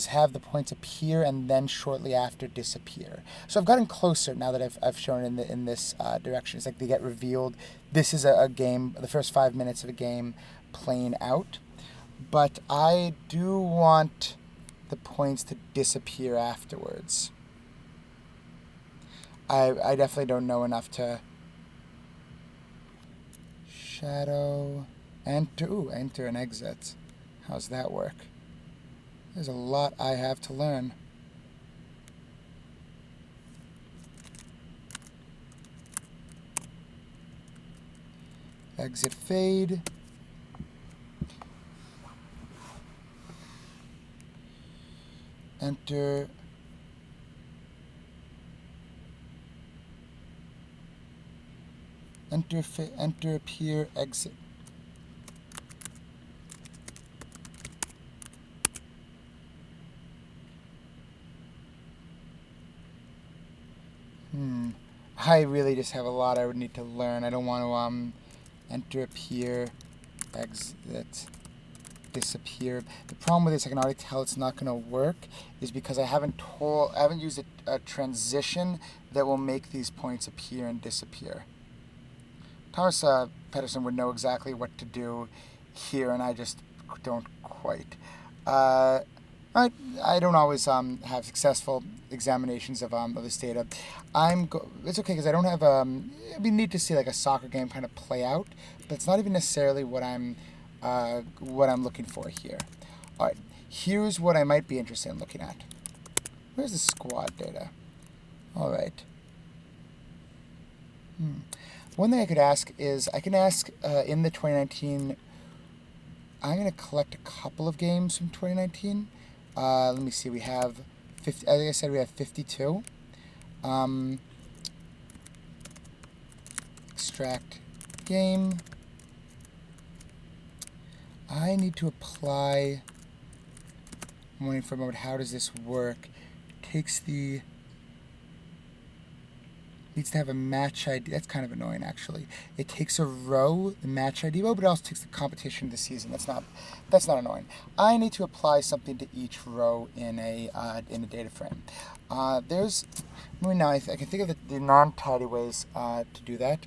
have the points appear and then shortly after disappear. So I've gotten closer now that I've shown in this direction. It's like they get revealed. This is a game, the first 5 minutes of a game playing out. But I do want the points to disappear afterwards. I definitely don't know enough to shadow, enter and exit. How's that work? There's a lot I have to learn. Exit fade. Enter. Enter appear exit. I really just have a lot I would need to learn. I don't want to enter appear exit disappear. The problem with this, I can already tell it's not going to work, is because I haven't used a transition that will make these points appear and disappear. Thomas Pedersen would know exactly what to do here, and I just don't quite. I don't always have successful examinations of this data. It's okay because I don't have it'd be neat to see like a soccer game kind of play out, but it's not even necessarily what I'm looking for here. All right, here's what I might be interested in looking at. Where's the squad data? All right. One thing I could ask is in the 2019. I'm going to collect a couple of games from 2019. Let me see. We have 50. Like I said, we have 52. Extract game. I need to apply. I'm waiting for a moment. How does this work? Needs to have a match ID. That's kind of annoying, actually. It takes a row, the match ID row, but it also takes the competition of the season. That's not annoying. I need to apply something to each row in a data frame. Now I can think of the non-tidy ways to do that.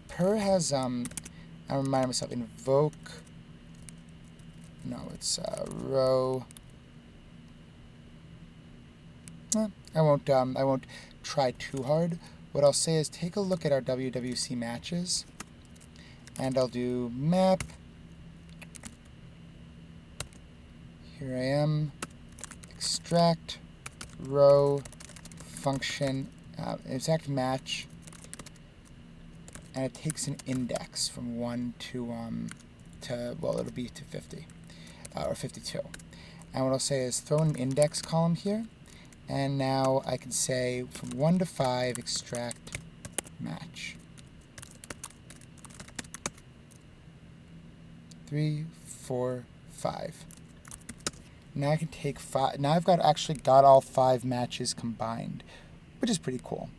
Per has I remind myself invoke. No, it's row. I won't try too hard. What I'll say is take a look at our WWC matches, and I'll do map. Here I am. Extract row function exact match, and it takes an index from 1 to it'll be to 50 or 52. And what I'll say is throw an index column here. And now I can say from 1 to 5, extract match. 3, 4, 5. Now I can take 5. Now I've actually got all 5 matches combined, which is pretty cool.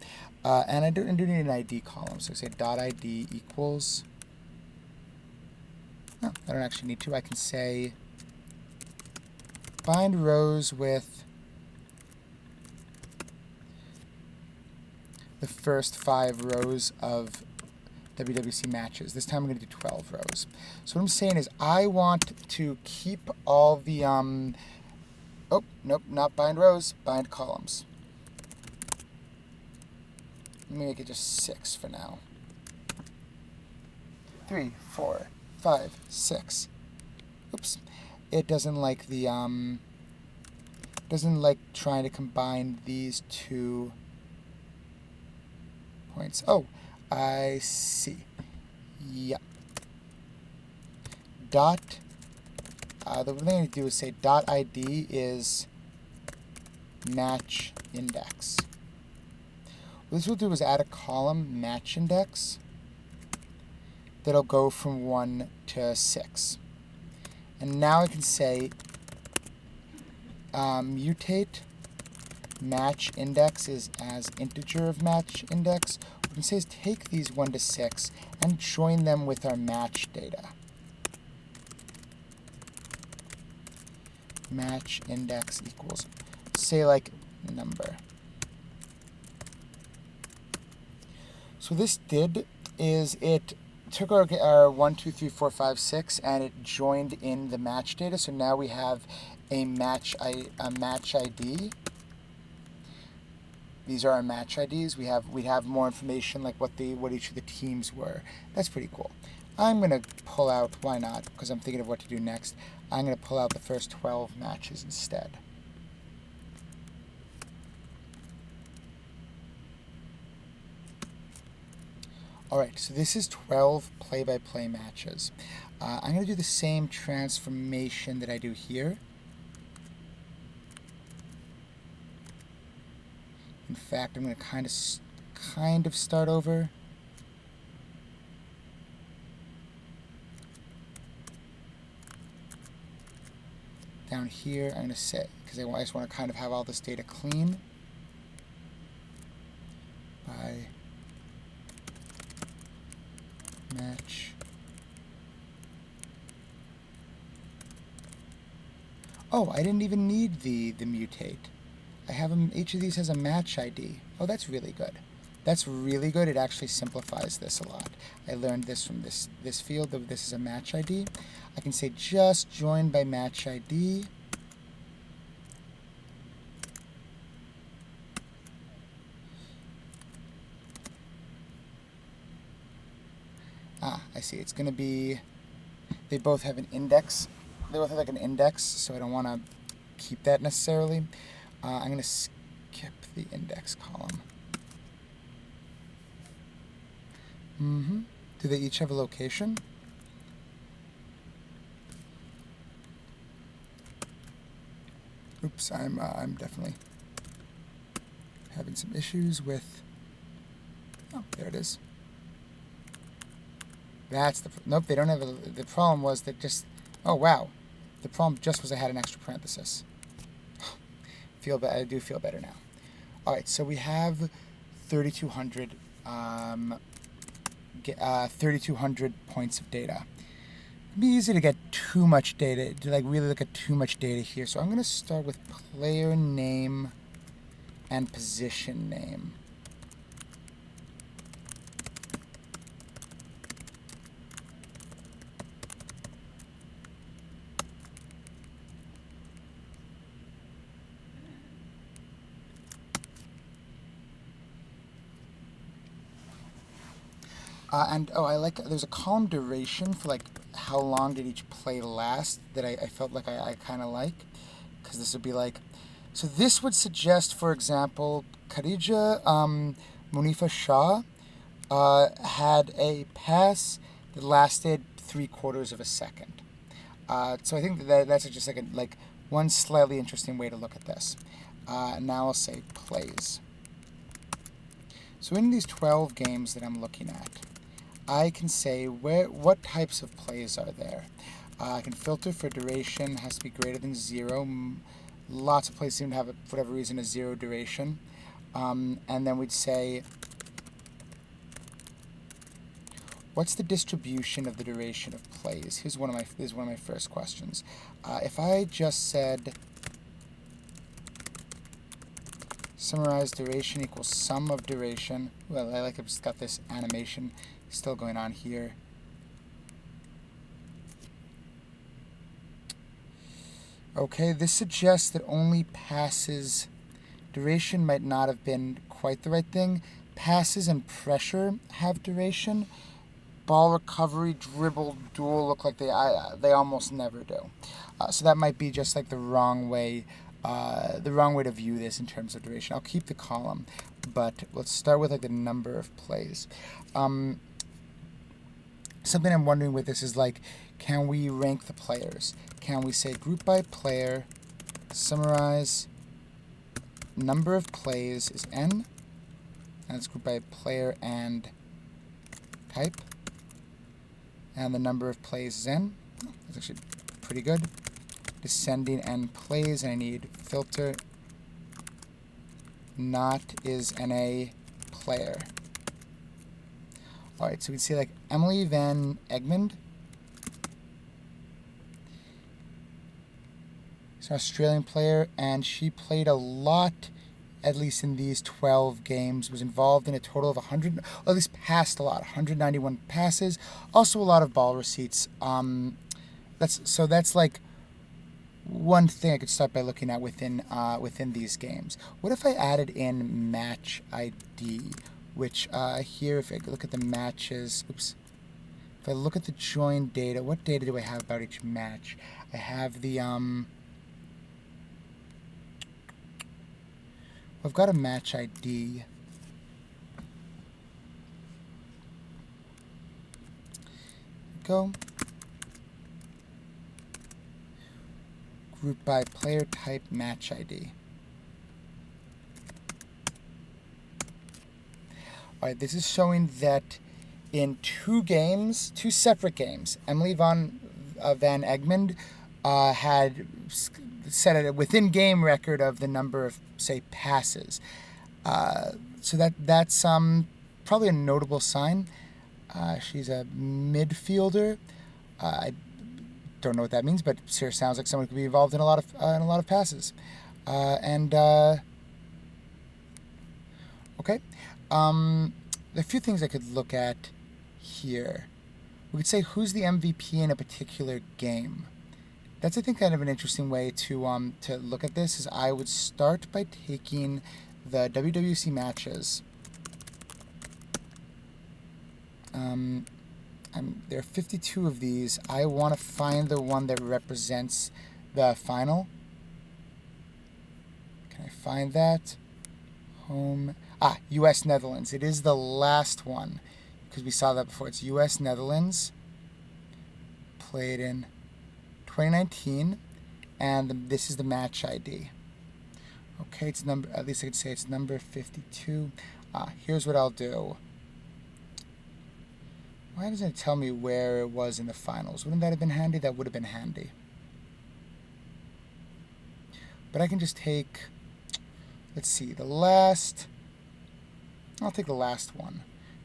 And I do need an ID column. So say .id equals. No, I don't actually need to. I can say bind rows with the first 5 rows of WWC matches. This time I'm going to do 12 rows. So what I'm saying is I want to keep all the, oh, nope, not bind rows, bind columns. Let me make it just 6 for now. 3, 4, 5, 6. Oops. It doesn't like the, doesn't like trying to combine these 2 points. Oh, I see. Yeah. Dot, the thing I need to do is say dot ID is match index. What this will do is add a column, match index, that'll go from 1 to 6. And now I can say mutate match index is as integer of match index. What we can say is take these 1 to 6 and join them with our match data. Match index equals, say like number. So this did is it took our 1, 2, 3, 4, 5, 6 and it joined in the match data. So now we have a match ID. These are our match IDs. We have more information like what each of the teams were. That's pretty cool. I'm gonna pull out, why not? Because I'm thinking of what to do next. I'm gonna pull out the first 12 matches instead. Alright, so this is 12 play-by-play matches. I'm going to do the same transformation that I do here. In fact, I'm going to kind of start over. Down here, I'm going to say, because I just want to kind of have all this data clean. By match. Oh, I didn't even need the mutate. I have them, each of these has a match ID. Oh, that's really good. That's really good. It actually simplifies this a lot. I learned this from this field, that this is a match ID. I can say just join by match ID. Ah, I see. It's going to be, they both have an index. They both have like an index, so I don't want to keep that necessarily. I'm going to skip the index column. Do they each have a location? Oops, I'm definitely having some issues with, oh, there it is. That's the, nope, they don't have the problem was that just, oh wow, the problem just was I had an extra parenthesis. Feel bad, I do feel better now. All right, so we have 3,200 points of data. It'd be easy to get too much data, to like really look at too much data here. So I'm going to start with player name and position name. And oh, I like, there's a column duration for like how long did each play last that I felt like I kind of like, because this would be like, so this would suggest, for example, Khadija Munifa Shah had a pass that lasted 3/4 of a second. So I think that's just like one slightly interesting way to look at this. Now I'll say plays. So in these 12 games that I'm looking at, I can say what types of plays are there. I can filter for duration, has to be greater than 0. Lots of plays seem to have, for whatever reason, a 0 duration. And then we'd say, what's the distribution of the duration of plays? Here's one of my first questions. If I just said summarize duration equals sum of duration. Well, I like it's got this animation still going on here. Okay, this suggests that only passes, duration might not have been quite the right thing. Passes and pressure have duration. Ball recovery, dribble, duel look like they almost never do. So that might be just like the wrong way to view this in terms of duration. I'll keep the column, but let's start with like the number of plays. Something I'm wondering with this is like, can we rank the players? Can we say group by player, summarize, number of plays is n, and it's grouped by player and type, and the number of plays is n. That's actually pretty good. Descending n plays, and I need filter not is NA player. Alright, so we can see like Emily Van Egmond. She's an Australian player, and she played a lot, at least in these 12 games, was involved in a total of 100, or at least passed a lot, 191 passes, also a lot of ball receipts. That's like one thing I could start by looking at within these games. What if I added in match ID, which here, if I look at the matches, oops, if I look at the join data, what data do I have about each match? I have the, I've got a match ID. Go. Group by player type match ID. Alright, this is showing that in two separate games, Emily Van Egmond had set a within-game record of the number of, say, passes. So that's probably a notable sign. She's a midfielder. I don't know what that means, but sure sounds like someone who could be involved in a lot of passes. Okay. There are a few things I could look at here. We could say who's the MVP in a particular game. That's, I think, kind of an interesting way to look at this. Is I would start by taking the WWC matches. There are 52 of these. I want to find the one that represents the final. Can I find that? Home. U.S. Netherlands. It is the last one, because we saw that before. It's U.S. Netherlands. Played in 2019, and this is the match ID. Okay, it's number. At least I could say it's number 52. Here's what I'll do. Why doesn't it tell me where it was in the finals? Wouldn't that have been handy? That would have been handy. But I can just take, let's see, I'll take the last one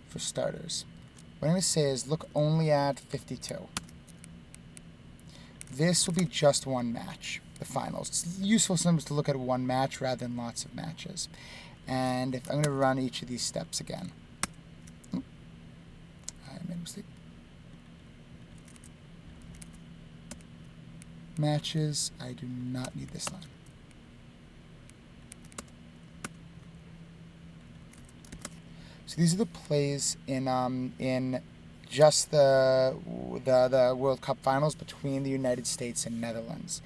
for starters. What I'm going to say is look only at 52. This will be just one match, the finals. It's useful sometimes to look at one match rather than lots of matches. And if I'm going to run each of these steps again. I made a mistake. Matches, I do not need this line. So these are the plays in just the World Cup finals between the United States and Netherlands.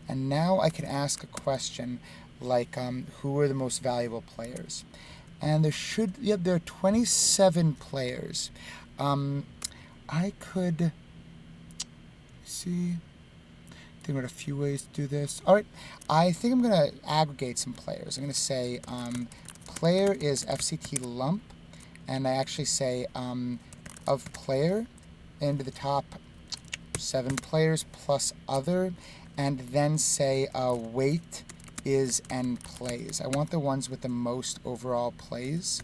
And now I can ask a question like, who are the most valuable players? And there are 27 players. I could see. I think about a few ways to do this. All right, I think I'm going to aggregate some players. I'm going to say player is FCT lump, and I actually say of player into the top 7 players plus other, and then say weight is n plays. I want the ones with the most overall plays.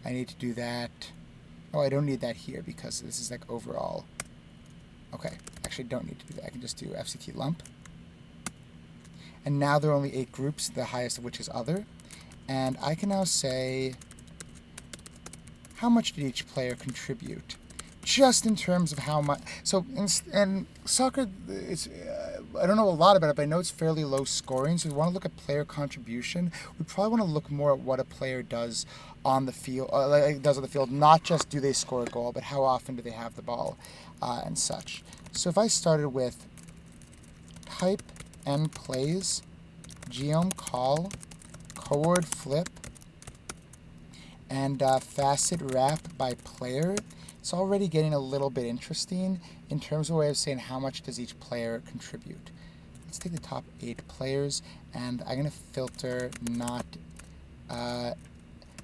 I need to do that. Oh, I don't need that here because this is like overall. Okay, actually don't need to do that. I can just do FCT lump. And now there are only 8 groups, the highest of which is other. And I can now say, how much did each player contribute? Just in terms of how much. So in soccer, it's I don't know a lot about it, but I know it's fairly low scoring. So we want to look at player contribution. We probably want to look more at what a player does on the field, not just do they score a goal, but how often do they have the ball and such. So if I started with type n plays, geom call, coord flip, and facet wrap by player, it's already getting a little bit interesting in terms of a way of saying how much does each player contribute. Let's take the top 8 players, and I'm going to filter not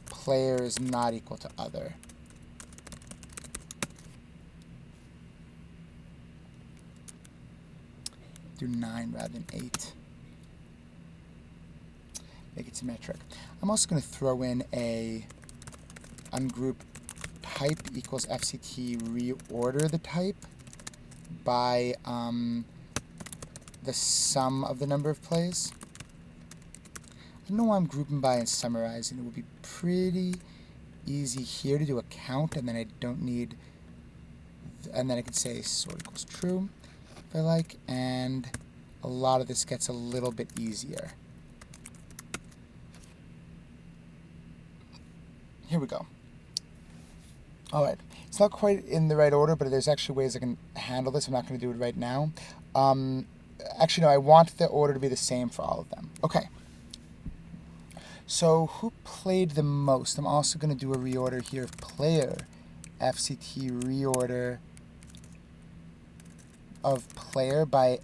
players not equal to other. Do 9 rather than 8. Make it symmetric. I'm also going to throw in a ungroup type equals fct reorder the type by the sum of the number of plays. I don't know why I'm grouping by and summarizing. It would be pretty easy here to do a count, and then I don't need, and then I can say sort equals true if I like, and a lot of this gets a little bit easier. Here we go. All right, it's not quite in the right order, but there's actually ways I can handle this. I'm not going to do it right now. Actually, no, I want the order to be the same for all of them. Okay. So who played the most? I'm also going to do a reorder here of player. FCT reorder of player by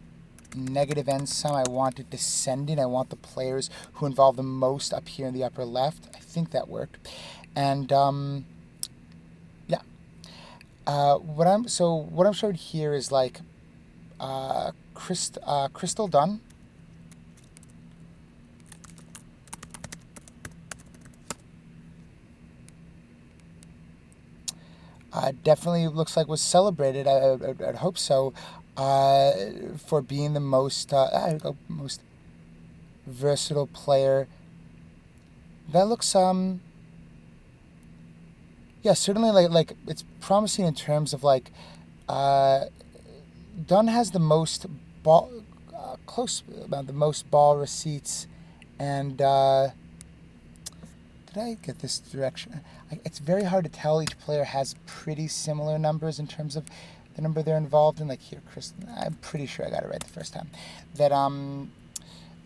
negative n sum. I want it descending. I want the players who involve the most up here in the upper left. I think that worked. And yeah. What I'm showing here is like crystal done. Definitely looks like was celebrated. I'd hope so. For being the most most versatile player. That looks yeah, certainly like it's promising in terms of like Dunn has the most ball the most ball receipts, and did I get this direction? It's very hard to tell. Each player has pretty similar numbers in terms of the number they're involved in. Like here, Chris, I'm pretty sure I got it right the first time. That I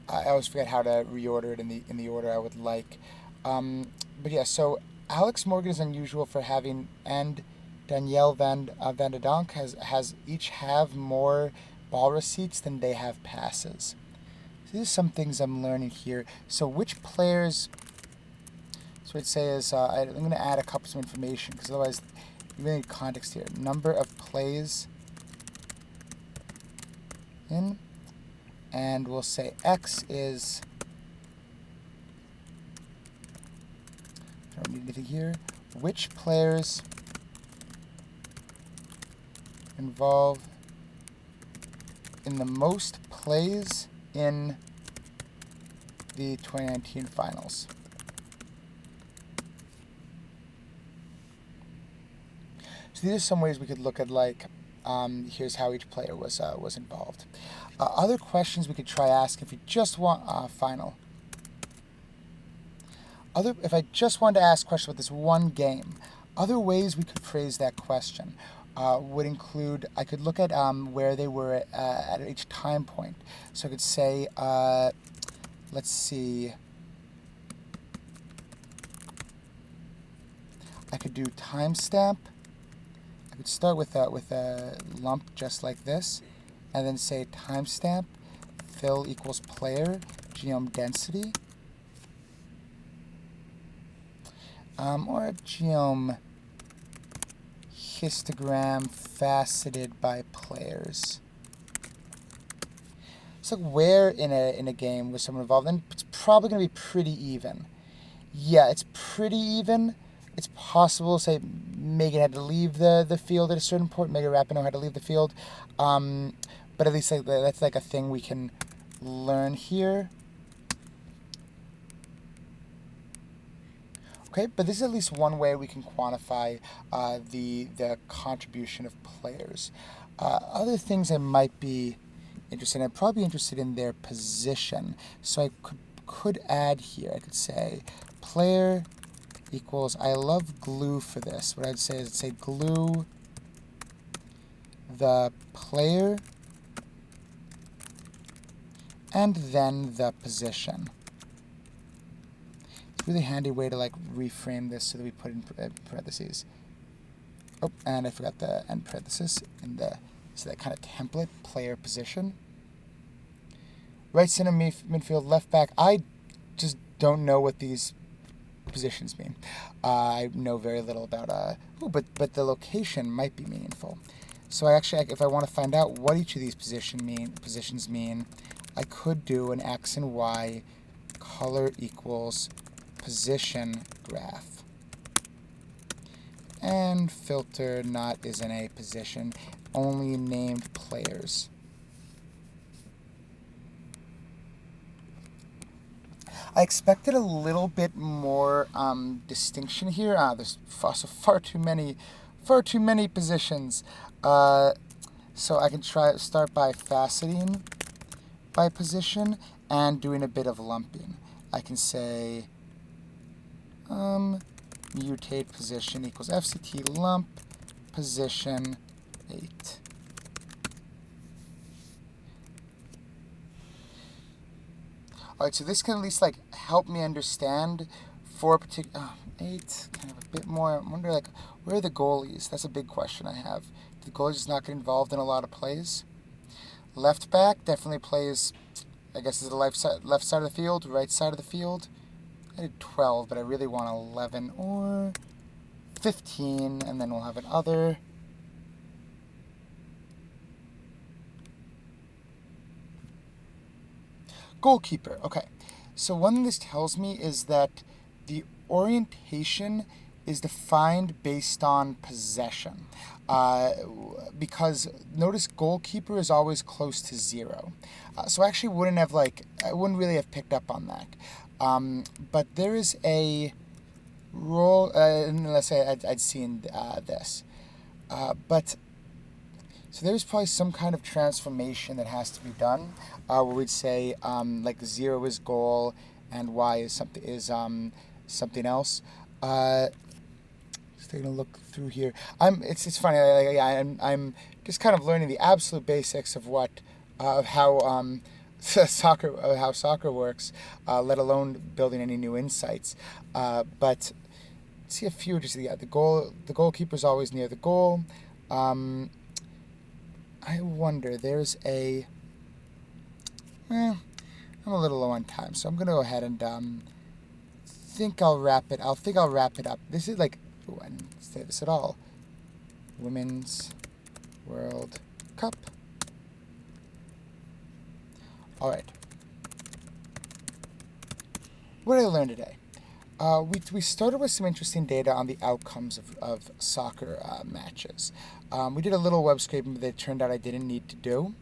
always forget how to reorder it in the order I would like. But yeah, so Alex Morgan is unusual for having, and Danielle Van de Donk has each have more ball receipts than they have passes. So these are some things I'm learning here. So which players? So I'd say is I'm going to add a couple some information because otherwise you really need context here. Number of plays in, and we'll say X is. I don't need anything here. Which players involve in the most plays in the 2019 finals? So these are some ways we could look at, like, here's how each player was involved. Other questions we could try ask if we just want final. If I just wanted to ask a question about this one game, other ways we could phrase that question would include, I could look at where they were at each time point. So I could say, let's see, I could do timestamp. I could start with a lump just like this, and then say timestamp fill equals player geom density, or geom histogram faceted by players. So where in a game was someone involved? And it's probably going to be pretty even. Yeah, it's pretty even. It's possible, say, Megan had to leave the field at a certain point. Megan Rapinoe had to leave the field. But at least that's like a thing we can learn here. Okay, but this is at least one way we can quantify the contribution of players. Other things I might be interested in, I'd probably be interested in their position. So I could add here, I could say player equals, I love glue for this. What I'd say is, say glue the player and then the position. It's a really handy way to like reframe this so that we put in parentheses. Oh, and I forgot the end parenthesis in the, so that kind of template, player position. Right center midfield, left back. I just don't know what these positions mean. I know very little about, but the location might be meaningful. So I actually, if I want to find out what each of these positions mean, I could do an X and Y color equals position graph. And filter not is in a position, only named players. I expected a little bit more distinction here. There's far too many positions. So I can start by faceting by position and doing a bit of lumping. I can say mutate position equals FCT lump position 8. All right, so this can at least like help me understand for a particular 8, kind of a bit more. I wonder like where are the goalies? That's a big question I have. The goalie just not get involved in a lot of plays. Left back definitely plays, I guess, is the left side of the field, right side of the field. I did 12, but I really want 11 or 15, and then we'll have an other. Goalkeeper. Okay, so one thing this tells me is that the orientation is defined based on possession. Because notice goalkeeper is always close to 0. So I actually I wouldn't really have picked up on that. But there is a role, let's say I'd seen this. So there's probably some kind of transformation that has to be done, where we'd say like 0 is goal and Y is something else. Just taking a look through here. It's funny. I'm just kind of learning the absolute basics of how soccer works, let alone building any new insights. But see a few. Just the goalkeeper is always near the goal. I wonder. There's a. I'm a little low on time, so I'm gonna go ahead and think I'll wrap it up. This is like, I didn't say this at all. Women's World Cup. All right. What did I learn today? We started with some interesting data on the outcomes of soccer matches. We did a little web scraping that it turned out I didn't need to do.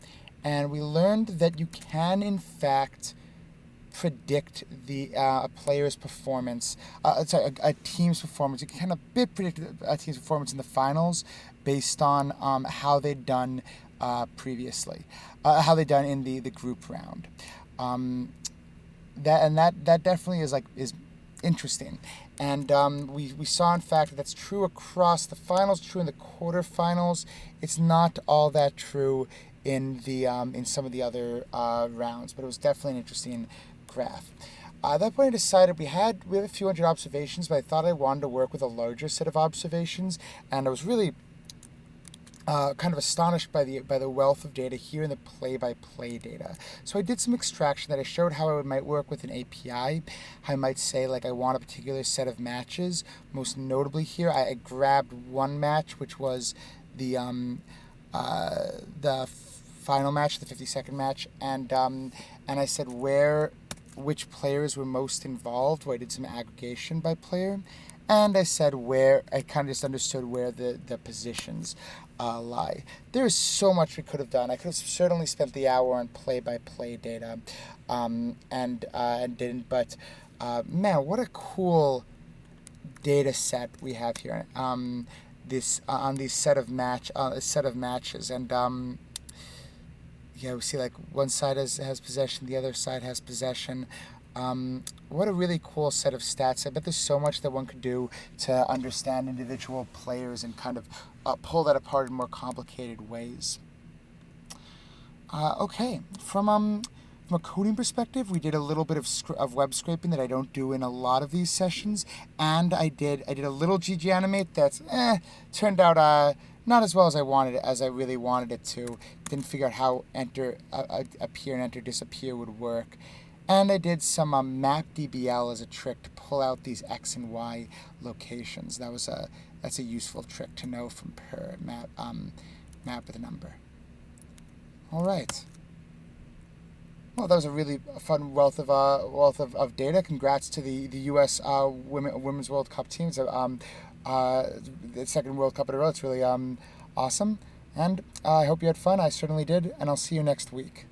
And we learned that you can, in fact, predict a player's performance, a team's performance. You can kind of predict a team's performance in the finals based on how they'd done previously, how they'd done in the group round. That definitely is interesting, and we saw in fact that that's true across the finals, true in the quarterfinals. It's not all that true in some of the other rounds, but it was definitely an interesting graph. At that point, I decided we have a few hundred observations, but I thought I wanted to work with a larger set of observations, and I was really kind of astonished by the wealth of data here in the play-by-play data. So I did some extraction that I showed how I might work with an API. I might say like I want a particular set of matches. Most notably here, I grabbed one match, which was the final match, the 50-second match, and I said which players were most involved, where I did some aggregation by player, and I said I kind of just understood where the positions lie. There is so much we could have done. I could have certainly spent the hour on play-by-play data, and didn't. But man, what a cool data set we have here. This on these set of matches, and yeah, we see like one side has possession, the other side has possession. What a really cool set of stats. I bet there's so much that one could do to understand individual players and kind of pull that apart in more complicated ways. Okay, from a coding perspective, we did a little bit of web scraping that I don't do in a lot of these sessions, and I did a little GG animate that's turned out not as well as I really wanted it to. Didn't figure out how enter appear and enter disappear would work. And I did some map DBL as a trick to pull out these X and Y locations. That's a useful trick to know from per map with a number. All right. Well, that was a really fun wealth of data. Congrats to the U.S. Women's World Cup team. It's the second World Cup in a row. It's really awesome. And I hope you had fun. I certainly did. And I'll see you next week.